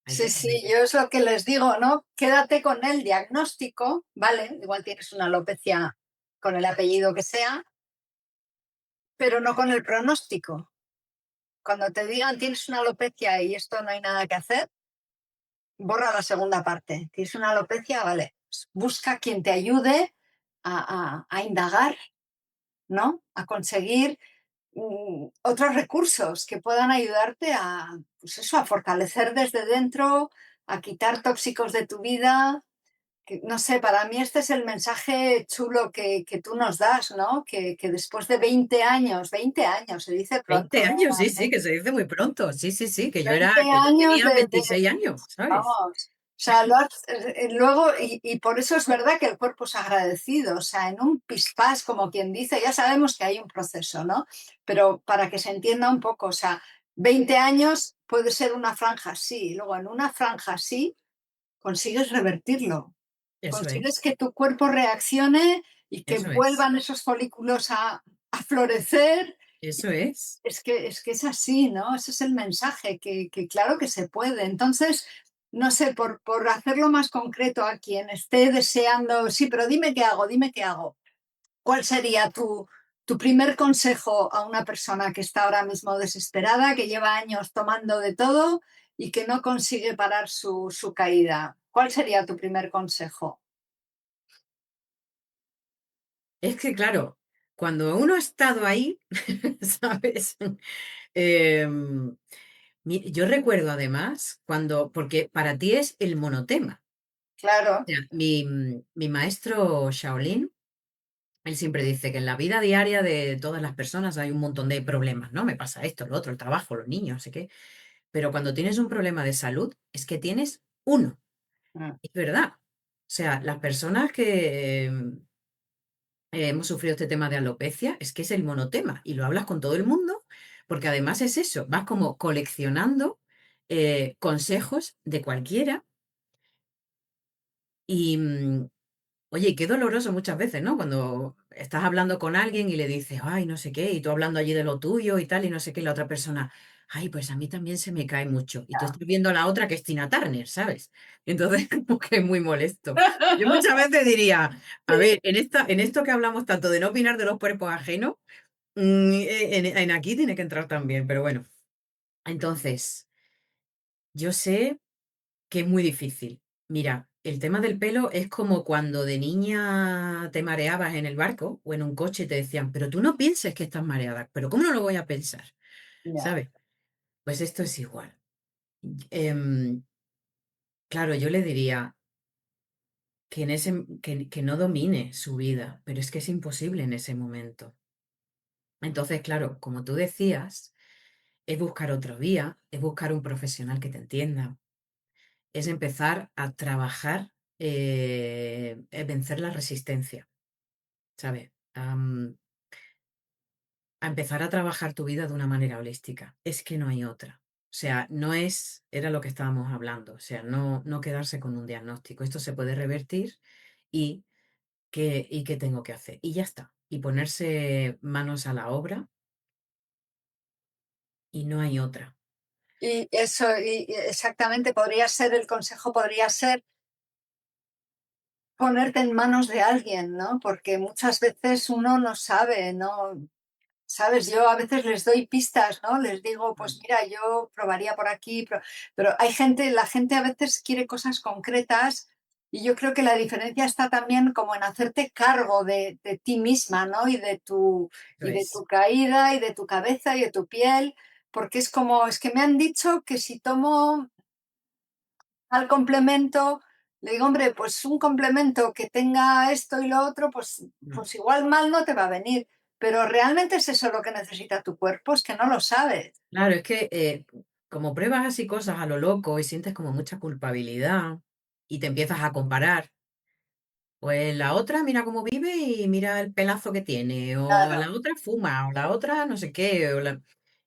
[SPEAKER 2] Hay
[SPEAKER 1] Sí,
[SPEAKER 2] que
[SPEAKER 1] sí,
[SPEAKER 2] saber.
[SPEAKER 1] yo es lo que les digo, ¿no? Quédate con el diagnóstico, ¿vale? Igual tienes una alopecia con el apellido que sea, pero no con el pronóstico. Cuando te digan tienes una alopecia y esto no hay nada que hacer, borra la segunda parte. Tienes una alopecia, vale, pues busca quien te ayude a indagar, ¿no? A conseguir otros recursos que puedan ayudarte a, pues eso, a fortalecer desde dentro, a quitar tóxicos de tu vida. No sé, para mí este es el mensaje chulo que tú nos das, ¿no? Que después de 20 años, se dice
[SPEAKER 2] 20
[SPEAKER 1] pronto,
[SPEAKER 2] años, sí,
[SPEAKER 1] ¿eh?
[SPEAKER 2] sí, que se dice muy pronto. Sí, sí, sí, que
[SPEAKER 1] 20
[SPEAKER 2] que yo
[SPEAKER 1] años
[SPEAKER 2] tenía 26 años, ¿sabes?
[SPEAKER 1] vamos, o sea, luego, y por eso es verdad que el cuerpo es agradecido, o sea, en un pispás, como quien dice, ya sabemos que hay un proceso, ¿no? Pero para que se entienda un poco, o sea, 20 años puede ser una franja sí, luego en una franja sí consigues revertirlo,
[SPEAKER 2] Eso
[SPEAKER 1] consigues
[SPEAKER 2] es,
[SPEAKER 1] que tu cuerpo reaccione y que
[SPEAKER 2] eso es,
[SPEAKER 1] vuelvan esos folículos a florecer.
[SPEAKER 2] eso es,
[SPEAKER 1] Es que es así, ¿no? Ese es el mensaje, que claro que se puede. Entonces, no sé, por hacerlo más concreto a quien esté deseando, sí, pero dime qué hago, dime qué hago. ¿Cuál sería tu primer consejo a una persona que está ahora mismo desesperada, que lleva años tomando de todo y que no consigue parar su caída? ¿Cuál sería tu primer consejo?
[SPEAKER 2] Es que claro, cuando uno ha estado ahí, ¿sabes? Em, yo recuerdo además cuando, porque para ti es el monotema. O
[SPEAKER 1] Claro.
[SPEAKER 2] sea, mi maestro Shaolin, él siempre dice que en la vida diaria de todas las personas hay un montón de problemas, ¿no? Me pasa esto, lo otro, el trabajo, los niños, no sé qué. Pero cuando tienes un problema de salud, es que tienes uno.
[SPEAKER 1] Mm.
[SPEAKER 2] Es verdad. O sea, las personas que hemos sufrido este tema de alopecia, es que es el monotema y lo hablas con todo el mundo, porque además es eso, vas como coleccionando consejos de cualquiera y, oye, y qué doloroso muchas veces, ¿no? Cuando estás hablando con alguien y le dices, ay, no sé qué, y tú hablando allí de lo tuyo y tal, y no sé qué, y la otra persona, ay, pues a mí también se me cae mucho. Y tú estás viendo a la otra que es Tina Turner, ¿sabes? Entonces, como que es muy molesto. Yo muchas veces diría, a
[SPEAKER 1] Sí.
[SPEAKER 2] ver, en esto que hablamos tanto de no opinar de los cuerpos ajenos, en aquí tiene que entrar también, pero bueno. Entonces, yo sé que es muy difícil. Mira, el tema del pelo es como cuando de niña te mareabas en el barco o en un coche y te decían, pero tú no pienses que estás mareada, pero ¿cómo no lo voy a pensar?
[SPEAKER 1] Ya.
[SPEAKER 2] ¿Sabes? Pues esto es igual. Em, claro, yo le diría que, que no domine su vida, pero es que es imposible en ese momento. Entonces, claro, como tú decías, es buscar otra vía, es buscar un profesional que te entienda, es empezar a trabajar, vencer la resistencia, ¿sabes? A empezar a trabajar tu vida de una manera holística. Es que no hay otra. O sea, no es, era lo que estábamos hablando, o sea, no quedarse con un diagnóstico. Esto se puede revertir y qué tengo que hacer. Y ya está. Y ponerse manos a la obra y no hay otra.
[SPEAKER 1] Y eso, y exactamente, podría ser, el consejo podría ser ponerte en manos de alguien, ¿no? Porque muchas veces uno no sabe, ¿no? Sabes, yo a veces les doy pistas, ¿no? Les digo, pues
[SPEAKER 2] Mm.
[SPEAKER 1] mira, yo probaría por aquí, pero hay gente, la gente a veces quiere cosas concretas y yo creo que la diferencia está también como en hacerte cargo de ti misma, ¿no?
[SPEAKER 2] Eso
[SPEAKER 1] Y de tu
[SPEAKER 2] es.
[SPEAKER 1] caída y de tu cabeza y de tu piel, porque es como, es que me han dicho que si tomo al complemento, le digo, hombre, pues un complemento que tenga esto y lo otro,
[SPEAKER 2] Mm.
[SPEAKER 1] pues igual mal no te va a venir. Pero realmente es eso lo que necesita tu cuerpo, es que no lo sabes.
[SPEAKER 2] Claro, es que como pruebas así cosas a lo loco y sientes como mucha culpabilidad y te empiezas a comparar, pues la otra mira cómo vive y mira el pelazo que tiene, o
[SPEAKER 1] Claro,
[SPEAKER 2] la otra fuma, o la otra no sé qué,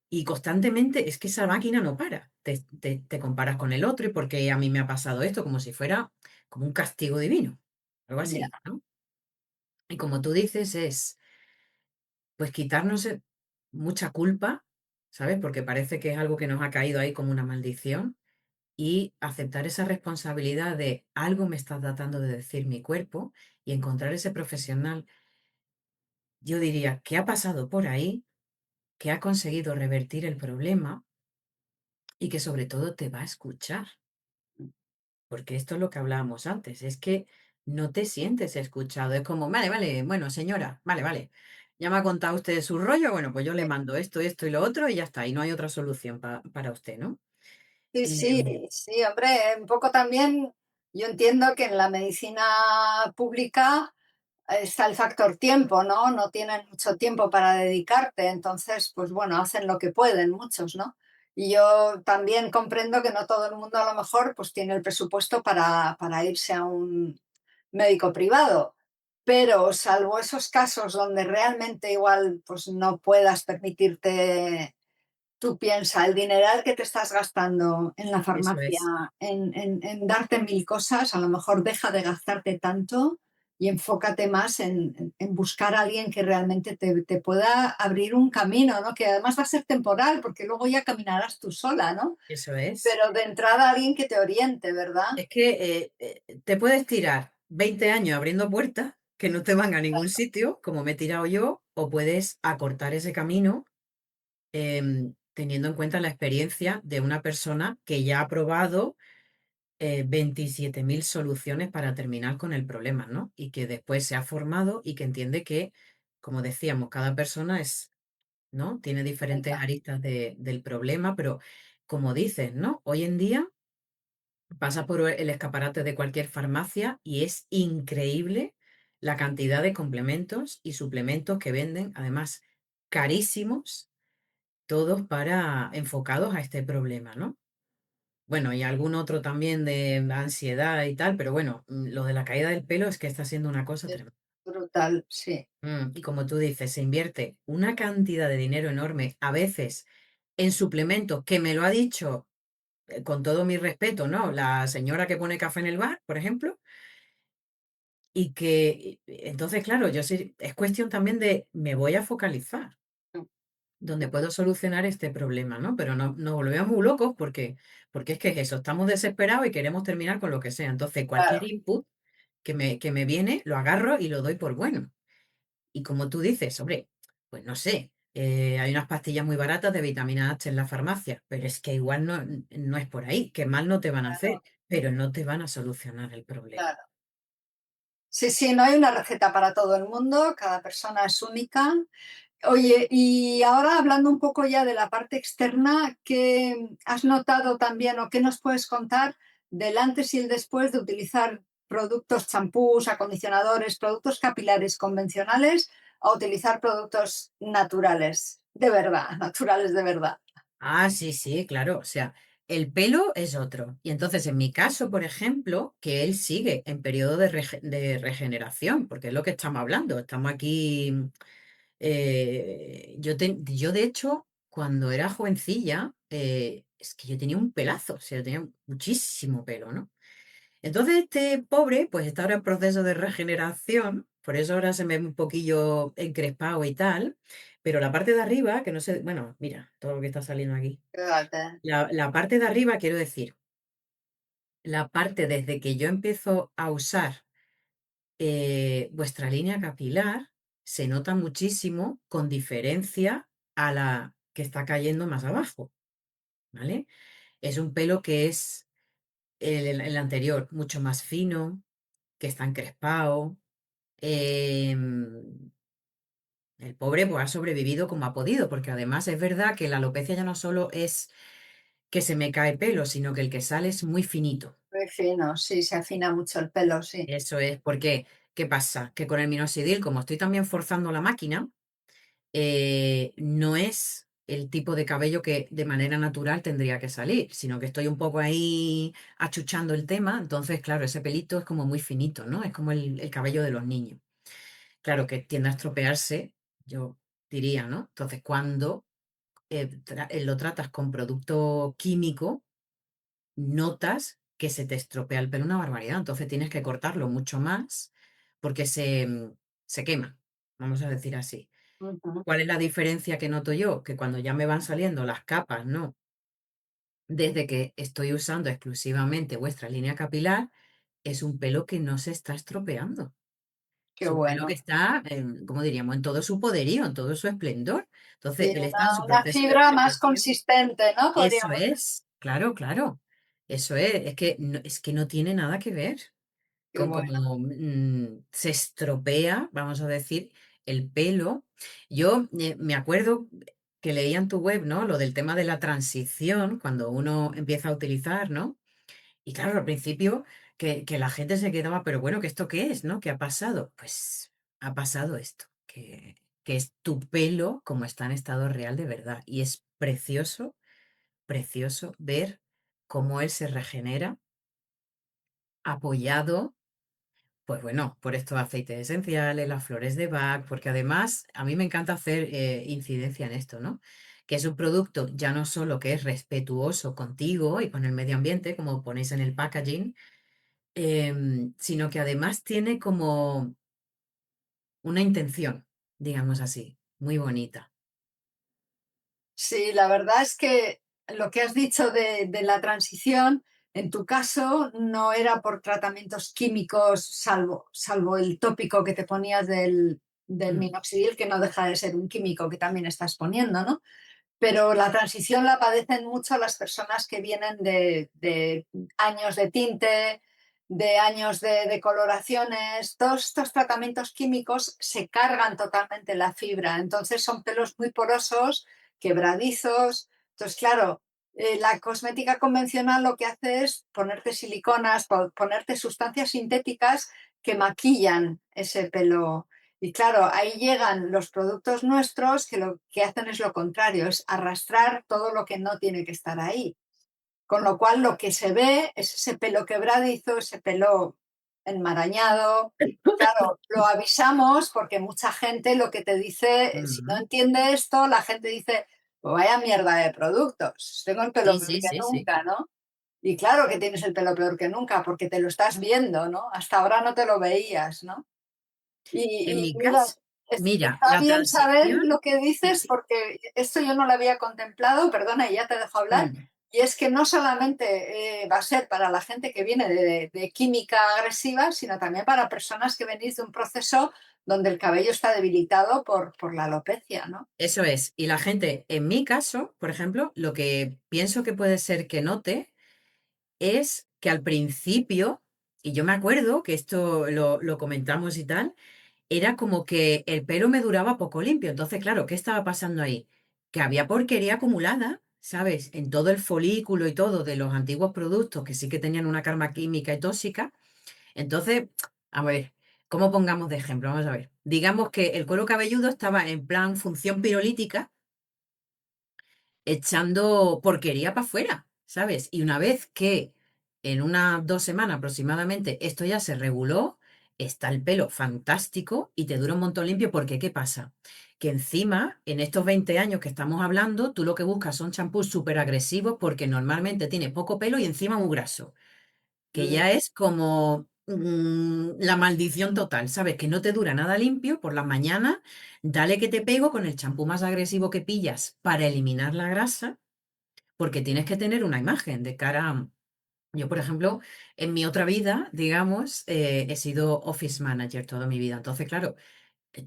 [SPEAKER 2] y constantemente es que esa máquina no para. Te comparas con el otro y porque a mí me ha pasado esto, como si fuera como un castigo divino, algo
[SPEAKER 1] ya.
[SPEAKER 2] así, ¿no? Y como tú dices, es pues quitarnos mucha culpa, ¿sabes? Porque parece que es algo que nos ha caído ahí como una maldición y aceptar esa responsabilidad de algo me está tratando de decir mi cuerpo y encontrar ese profesional, yo diría, que ha pasado por ahí, que ha conseguido revertir el problema y que sobre todo te va a escuchar, porque esto es lo que hablábamos antes, es que no te sientes escuchado, es como, vale, vale, bueno, señora, vale, vale, ya me ha contado usted su rollo, bueno, pues yo le mando esto, esto y lo otro y ya está, y no hay otra solución para usted, ¿no?
[SPEAKER 1] Sí, sí,
[SPEAKER 2] Em,
[SPEAKER 1] sí, hombre, un poco también yo entiendo que en la medicina pública está el factor tiempo, ¿no? No tienen mucho tiempo para dedicarte, entonces, pues bueno, hacen lo que pueden muchos, ¿no? Y yo también comprendo que no todo el mundo a lo mejor pues tiene el presupuesto para irse a un médico privado, pero salvo esos casos donde realmente igual pues no puedas permitirte. Tú piensas, el dineral que te estás gastando en la
[SPEAKER 2] eso
[SPEAKER 1] farmacia,
[SPEAKER 2] es,
[SPEAKER 1] en darte mil cosas, a lo mejor deja de gastarte tanto y enfócate más en buscar a alguien que realmente te pueda abrir un camino, ¿no? Que además va a ser temporal, porque luego ya caminarás tú sola, ¿no?
[SPEAKER 2] eso es.
[SPEAKER 1] Pero de entrada alguien que te oriente, ¿verdad?
[SPEAKER 2] Es que te puedes tirar 20 años abriendo puertas que no te van a ningún sitio, como me he tirado yo, o puedes acortar ese camino teniendo en cuenta la experiencia de una persona que ya ha probado 27.000 soluciones para terminar con el problema, ¿no? Y que después se ha formado y que entiende que, como decíamos, cada persona es, ¿no? Tiene diferentes
[SPEAKER 1] Venga,
[SPEAKER 2] aristas del problema, pero como dices, ¿no? Hoy en día pasa por el escaparate de cualquier farmacia y es increíble la cantidad de complementos y suplementos que venden, además carísimos, todos para enfocados a este problema, ¿no? Bueno, y algún otro también de ansiedad y tal, pero bueno, lo de la caída del pelo es que está siendo una cosa
[SPEAKER 1] es
[SPEAKER 2] tremenda.
[SPEAKER 1] brutal, sí,
[SPEAKER 2] Y como tú dices, se invierte una cantidad de dinero enorme, a veces en suplementos, que me lo ha dicho, con todo mi respeto, ¿no? La señora que pone café en el bar, por ejemplo, y que entonces, claro, yo sí, es cuestión también de me voy a focalizar
[SPEAKER 1] mm,
[SPEAKER 2] donde puedo solucionar este problema, ¿no? Pero no nos volvemos muy locos porque es que es eso, estamos desesperados y queremos terminar con lo que sea. Entonces, cualquier
[SPEAKER 1] claro,
[SPEAKER 2] input que me viene, lo agarro y lo doy por bueno. Y como tú dices, hombre, pues no sé, hay unas pastillas muy baratas de vitamina H en la farmacia, pero es que igual no es por ahí, que mal no te van a hacer,
[SPEAKER 1] claro,
[SPEAKER 2] pero no te van a solucionar el problema.
[SPEAKER 1] claro. Sí, sí, no hay una receta para todo el mundo, cada persona es única. Oye, y ahora hablando un poco ya de la parte externa, ¿qué has notado también o qué nos puedes contar del antes y el después de utilizar productos, champús, acondicionadores, productos capilares convencionales a utilizar productos naturales, de verdad, naturales de verdad?
[SPEAKER 2] Ah, sí, sí, claro. O sea, el pelo es otro. Y entonces, en mi caso, por ejemplo, que él sigue en periodo de regeneración, porque es lo que estamos hablando. Estamos aquí. Yo, de hecho, cuando era jovencilla, es que yo tenía un pelazo, o sea, yo tenía muchísimo pelo, ¿no? Entonces, este pobre, pues está ahora en proceso de regeneración, por eso ahora se me ve un poquillo encrespado y tal, pero la parte de arriba, que no sé, bueno, mira, todo lo que está saliendo aquí.
[SPEAKER 1] Fíjate.
[SPEAKER 2] La parte de arriba, quiero decir, la parte desde que yo empiezo a usar vuestra línea capilar, se nota muchísimo con diferencia a la que está cayendo más abajo, ¿vale? Es un pelo que es el anterior, mucho más fino, que está encrespado. em, el pobre pues ha sobrevivido como ha podido, porque además es verdad que la alopecia ya no solo es que se me cae pelo, sino que el que sale es muy finito.
[SPEAKER 1] Muy fino, sí, se afina mucho el pelo, sí.
[SPEAKER 2] Eso es, porque, ¿qué pasa? Que con el minoxidil, como estoy también forzando la máquina, no es el tipo de cabello que de manera natural tendría que salir, sino que estoy un poco ahí achuchando el tema, entonces, claro, ese pelito es como muy finito, ¿no? Es como el cabello de los niños. Claro, que tiende a estropearse, yo diría, ¿no? Entonces, cuando lo tratas con producto químico, notas que se te estropea el pelo una barbaridad. Entonces tienes que cortarlo mucho más porque se quema, vamos a decir así.
[SPEAKER 1] Ujú.
[SPEAKER 2] ¿Cuál es la diferencia que noto yo? Que cuando ya me van saliendo las capas, ¿no? Desde que estoy usando exclusivamente vuestra línea capilar, es un pelo que no se está estropeando.
[SPEAKER 1] Qué
[SPEAKER 2] Es un pelo que
[SPEAKER 1] bueno.
[SPEAKER 2] está, como diríamos, en todo su poderío, en todo su esplendor. Entonces,
[SPEAKER 1] Sí,
[SPEAKER 2] él está en su
[SPEAKER 1] una
[SPEAKER 2] proceso de
[SPEAKER 1] fibra más
[SPEAKER 2] regeneración.
[SPEAKER 1] consistente, ¿no?
[SPEAKER 2] Eso
[SPEAKER 1] Podríamos decir.
[SPEAKER 2] es, claro, claro. Eso es que no tiene nada que ver
[SPEAKER 1] Qué
[SPEAKER 2] con
[SPEAKER 1] bueno.
[SPEAKER 2] cómo se estropea, vamos a decir, el pelo. Yo me acuerdo que leía en tu web, ¿no? Lo del tema de la transición, cuando uno empieza a utilizar, ¿no? Y claro, al principio que la gente se quedaba, pero bueno, ¿que esto qué es, no? ¿Qué ha pasado? Pues ha pasado esto, que es tu pelo como está en estado real de verdad. Y es precioso, precioso ver cómo él se regenera apoyado, pues bueno, por estos aceites esenciales, las flores de Bach, porque además a mí me encanta hacer incidencia en esto, ¿no? Que es un producto ya no solo que es respetuoso contigo y con el medio ambiente, como ponéis en el packaging, sino que además tiene como una intención, digamos así, muy bonita.
[SPEAKER 1] Sí, la verdad es que lo que has dicho de la transición, en tu caso, no era por tratamientos químicos, salvo el tópico que te ponías del
[SPEAKER 2] Mm,
[SPEAKER 1] minoxidil, que no deja de ser un químico que también estás poniendo, ¿no? pero la transición la padecen mucho las personas que vienen de años de tinte, de años de coloraciones. Todos estos tratamientos químicos se cargan totalmente la fibra, entonces son pelos muy porosos, quebradizos. Entonces, claro, la cosmética convencional lo que hace es ponerte siliconas, ponerte sustancias sintéticas que maquillan ese pelo. Y claro, ahí llegan los productos nuestros que lo que hacen es lo contrario, es arrastrar todo lo que no tiene que estar ahí. Con lo cual lo que se ve es ese pelo quebradizo, ese pelo enmarañado. Claro, lo avisamos porque mucha gente lo que te dice, si no
[SPEAKER 2] Ujú.
[SPEAKER 1] entiende esto, la gente dice, pues vaya mierda de productos, tengo el pelo
[SPEAKER 2] Sí,
[SPEAKER 1] peor
[SPEAKER 2] sí,
[SPEAKER 1] que
[SPEAKER 2] sí, sí.
[SPEAKER 1] nunca, ¿no? Y claro que tienes el pelo peor que nunca porque te lo estás viendo, ¿no? Hasta ahora no te lo veías, ¿no?
[SPEAKER 2] En
[SPEAKER 1] Y
[SPEAKER 2] mi
[SPEAKER 1] mira,
[SPEAKER 2] caso, mira,
[SPEAKER 1] está
[SPEAKER 2] la
[SPEAKER 1] bien saber
[SPEAKER 2] transición,
[SPEAKER 1] lo que
[SPEAKER 2] sí,
[SPEAKER 1] dices
[SPEAKER 2] sí.
[SPEAKER 1] porque esto yo no lo había contemplado, perdona, y ya te dejo hablar,
[SPEAKER 2] Mm.
[SPEAKER 1] y es que no solamente va a ser para la gente que viene de química agresiva, sino también para personas que venís de un proceso donde el cabello está debilitado por la alopecia, ¿no?
[SPEAKER 2] Eso es. Y la gente, en mi caso, por ejemplo, lo que pienso que puede ser que note es que al principio, y yo me acuerdo que esto lo comentamos y tal, era como que el pelo me duraba poco limpio. Entonces, claro, ¿qué estaba pasando ahí? Que había porquería acumulada, ¿sabes? En todo el folículo y todo de los antiguos productos que sí que tenían una carga química y tóxica. Entonces, a ver, ¿cómo pongamos de ejemplo? Vamos a ver. Digamos que el cuero cabelludo estaba en plan función pirolítica echando porquería para afuera, ¿sabes? Y una vez que en unas 2 semanas aproximadamente esto ya se reguló, está el pelo fantástico y te dura un montón limpio porque ¿qué pasa? Que encima, en estos 20 años que estamos hablando, tú lo que buscas son champús súper agresivos porque normalmente tiene poco pelo y encima muy graso, que
[SPEAKER 1] Mm,
[SPEAKER 2] ya es como la maldición total, ¿sabes? Que no te dura nada limpio por las mañanas, dale que te pego con el champú más agresivo que pillas para eliminar la grasa porque tienes que tener una imagen de cara a... Yo, por ejemplo, en mi otra vida, digamos, he sido office manager toda mi vida. Entonces, claro,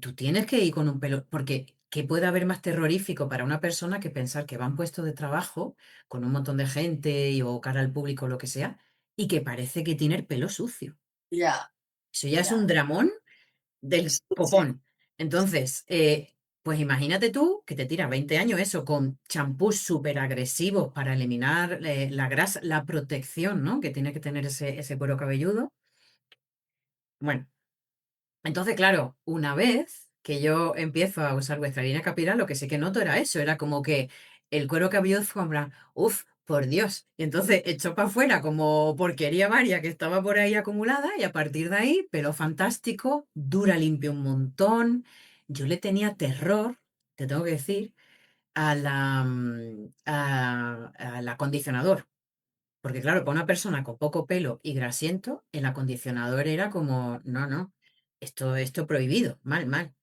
[SPEAKER 2] tú tienes que ir con un pelo, porque ¿qué puede haber más terrorífico para una persona que pensar que va a un puesto de trabajo con un montón de gente o cara al público o lo que sea, y que parece que tiene el pelo sucio?
[SPEAKER 1] ya,
[SPEAKER 2] Eso ya es
[SPEAKER 1] ya.
[SPEAKER 2] un dramón del
[SPEAKER 1] Sí, sí.
[SPEAKER 2] copón. Entonces, pues imagínate tú que te tiras 20 años eso con champús súper agresivos para eliminar la grasa, la protección, ¿no? Que tiene que tener ese cuero cabelludo. Bueno, entonces, claro, una vez que yo empiezo a usar vuestra línea capilar, lo que sí que noto era eso, era como que el cuero cabelludo fue en plan, uff, por Dios. Y entonces echó para afuera como porquería varia que estaba por ahí acumulada y a partir de ahí, pelo fantástico, dura limpio un montón. Yo le tenía terror, te tengo que decir, al acondicionador. Porque claro, para una persona con poco pelo y grasiento, el acondicionador era como, no, no, esto prohibido, mal, mal.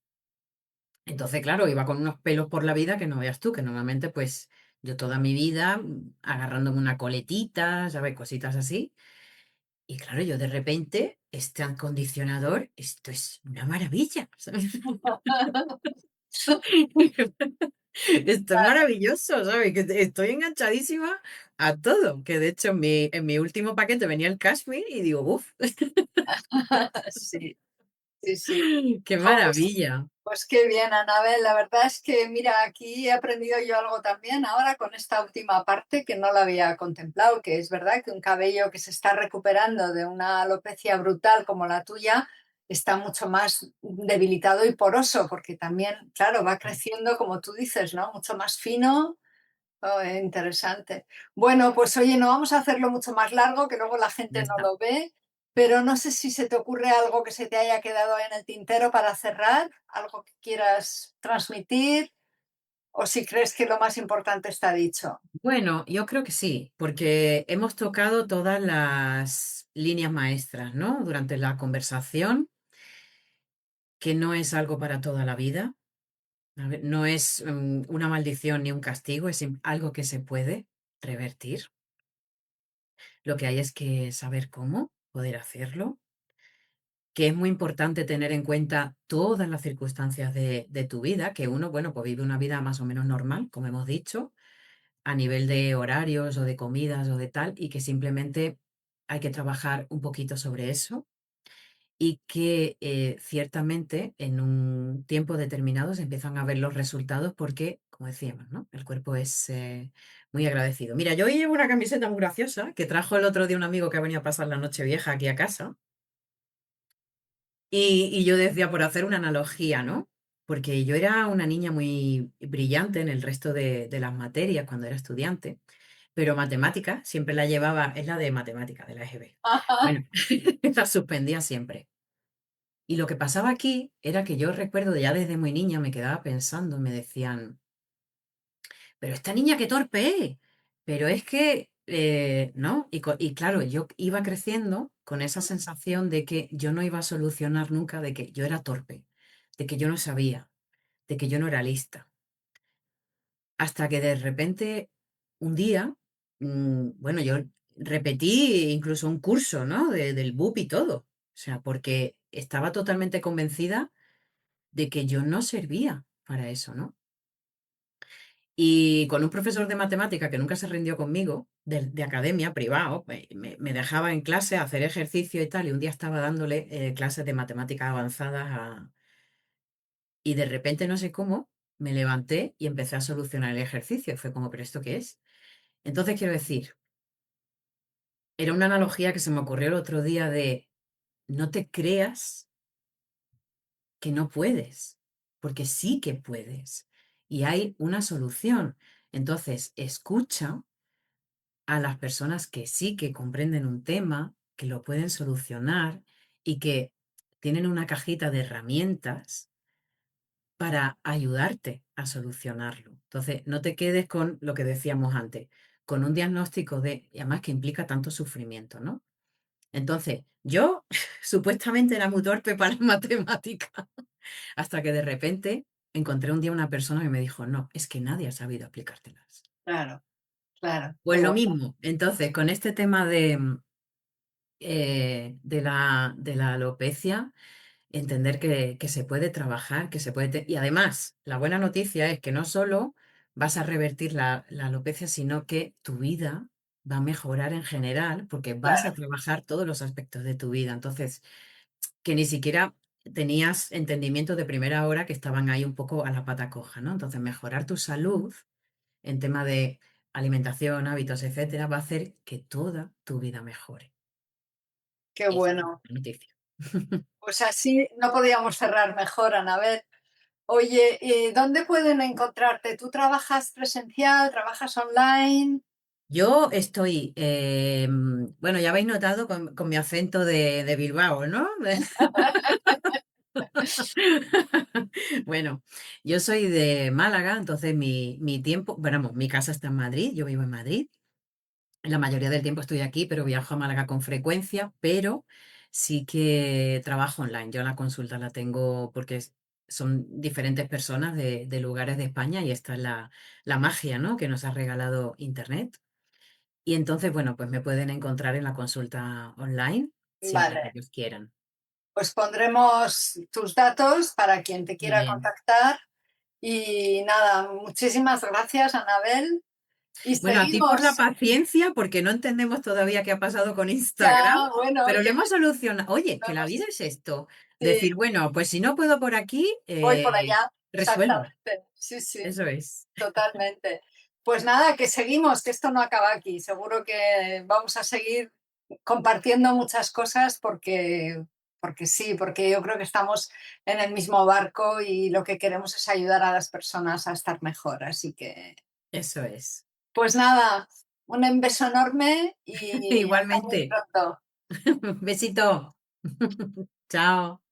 [SPEAKER 2] Entonces, claro, iba con unos pelos por la vida que no veas tú, que normalmente pues yo toda mi vida agarrándome una coletita, ¿sabes? Cositas así. Y claro, yo de repente, este acondicionador, esto es una maravilla, ¿sabes? Esto es maravilloso, ¿sabes? Que estoy enganchadísima a todo. Que de hecho en mi último paquete venía el cashmere y digo, uff,
[SPEAKER 1] Sí, sí, sí.
[SPEAKER 2] qué
[SPEAKER 1] Jo, pues
[SPEAKER 2] maravilla.
[SPEAKER 1] Pues qué bien, Anabel. La verdad es que, mira, aquí he aprendido yo algo también ahora con esta última parte que no la había contemplado, que es verdad que un cabello que se está recuperando de una alopecia brutal como la tuya está mucho más debilitado y poroso, porque también, claro, va creciendo, como tú dices, ¿no? Mucho más fino. Oh, interesante. Bueno, pues oye, no vamos a hacerlo mucho más largo, que luego la
[SPEAKER 2] Ya
[SPEAKER 1] gente no
[SPEAKER 2] está.
[SPEAKER 1] lo ve, pero no sé si se te ocurre algo que se te haya quedado en el tintero para cerrar, algo que quieras transmitir, o si crees que lo más importante está dicho.
[SPEAKER 2] Bueno, yo creo que sí, porque hemos tocado todas las líneas maestras, ¿no? Durante la conversación, que no es algo para toda la vida. A ver, no es una maldición ni un castigo, es algo que se puede revertir. Lo que hay es que saber cómo poder hacerlo. que es muy importante tener en cuenta todas las circunstancias de tu vida, que uno, bueno, pues vive una vida más o menos normal, como hemos dicho, a nivel de horarios o de comidas o de tal, y que simplemente hay que trabajar un poquito sobre eso y que ciertamente en un tiempo determinado se empiezan a ver los resultados porque, como decíamos, ¿no? El cuerpo es muy agradecido. Mira, yo hoy llevo una camiseta muy graciosa que trajo el otro día un amigo que ha venido a pasar la noche vieja aquí a casa. Y yo decía, por hacer una analogía, ¿no? Porque yo era una niña muy brillante en el resto de las materias cuando era estudiante, pero matemática siempre la llevaba, es la de matemática, de la EGB.
[SPEAKER 1] Ajá.
[SPEAKER 2] Bueno, la suspendía siempre. Y lo que pasaba aquí era que yo recuerdo ya desde muy niña me quedaba pensando, me decían, pero esta niña qué torpe es. Pero es que, ¿no? Y claro, yo iba creciendo con esa sensación de que yo no iba a solucionar nunca, de que yo era torpe, de que yo no sabía, de que yo no era lista. Hasta que de repente, un día, bueno, yo repetí incluso un curso, ¿no? Del BUP y todo. O sea, porque estaba totalmente convencida de que yo no servía para eso, ¿no? Y con un profesor de matemática que nunca se rindió conmigo, de academia, privado, me dejaba en clase a hacer ejercicio y tal, y un día estaba dándole clases de matemáticas avanzadas y de repente, no sé cómo, me levanté y empecé a solucionar el ejercicio. Fue como, ¿pero esto qué es? Entonces, quiero decir, era una analogía que se me ocurrió el otro día de no te creas que no puedes, porque sí que puedes. Y hay una solución. Entonces, escucha a las personas que sí que comprenden un tema, que lo pueden solucionar y que tienen una cajita de herramientas para ayudarte a solucionarlo. Entonces, no te quedes con lo que decíamos antes, con un diagnóstico y además que implica tanto sufrimiento, ¿no? Entonces, yo supuestamente era muy torpe para la matemática, hasta que de repente encontré un día una persona que me dijo, no, es que nadie ha sabido aplicártelas.
[SPEAKER 1] Claro, claro, qué
[SPEAKER 2] Pues lo
[SPEAKER 1] bueno.
[SPEAKER 2] mismo. Entonces, con este tema de la alopecia, entender que se puede trabajar, que se puede... Y además, la buena noticia es que no solo vas a revertir la alopecia, sino que tu vida va a mejorar en general porque vas a
[SPEAKER 1] Claro,
[SPEAKER 2] trabajar todos los aspectos de tu vida. Entonces, que ni siquiera tenías entendimiento de primera hora que estaban ahí un poco a la pata coja, ¿no? Entonces, mejorar tu salud en tema de alimentación, hábitos, etcétera, va a hacer que toda tu vida mejore.
[SPEAKER 1] qué
[SPEAKER 2] Esa es
[SPEAKER 1] bueno.
[SPEAKER 2] la noticia.
[SPEAKER 1] Pues así no podíamos cerrar mejor, Anabel. Oye, ¿y dónde pueden encontrarte? ¿Tú trabajas presencial, trabajas online?
[SPEAKER 2] Yo estoy, bueno, ya habéis notado con mi acento de Bilbao, ¿no? Bueno, yo soy de Málaga, entonces mi tiempo, bueno, vamos, mi casa está en Madrid, yo vivo en Madrid. La mayoría del tiempo estoy aquí, pero viajo a Málaga con frecuencia, pero sí que trabajo online. Yo la consulta la tengo porque son diferentes personas de lugares de España y esta es la magia, ¿no? Que nos ha regalado Internet. Y entonces, bueno, pues me pueden encontrar en la consulta online siempre que
[SPEAKER 1] Vale,
[SPEAKER 2] ellos quieran.
[SPEAKER 1] pues pondremos tus datos para quien te
[SPEAKER 2] Muy
[SPEAKER 1] quiera
[SPEAKER 2] bien.
[SPEAKER 1] contactar. Y nada, muchísimas gracias, Anabel. Y
[SPEAKER 2] Bueno, a ti por la
[SPEAKER 1] seguimos.
[SPEAKER 2] paciencia, porque no entendemos todavía qué ha pasado con Instagram,
[SPEAKER 1] Ya, bueno,
[SPEAKER 2] pero lo
[SPEAKER 1] oye,
[SPEAKER 2] hemos solucionado. Oye, que la vida
[SPEAKER 1] vamos,
[SPEAKER 2] es esto.
[SPEAKER 1] sí,
[SPEAKER 2] Decir, bueno, pues si no puedo por aquí,
[SPEAKER 1] voy por allá.
[SPEAKER 2] resuelvo.
[SPEAKER 1] Exactamente. Sí, sí,
[SPEAKER 2] Eso es.
[SPEAKER 1] totalmente. Pues nada, que seguimos, que esto no acaba aquí. Seguro que vamos a seguir compartiendo muchas cosas porque sí, porque yo creo que estamos en el mismo barco y lo que queremos es ayudar a las personas a estar mejor. Así que,
[SPEAKER 2] Eso es.
[SPEAKER 1] pues nada, un beso enorme y hasta muy
[SPEAKER 2] Igualmente.
[SPEAKER 1] pronto.
[SPEAKER 2] Besito. Chao.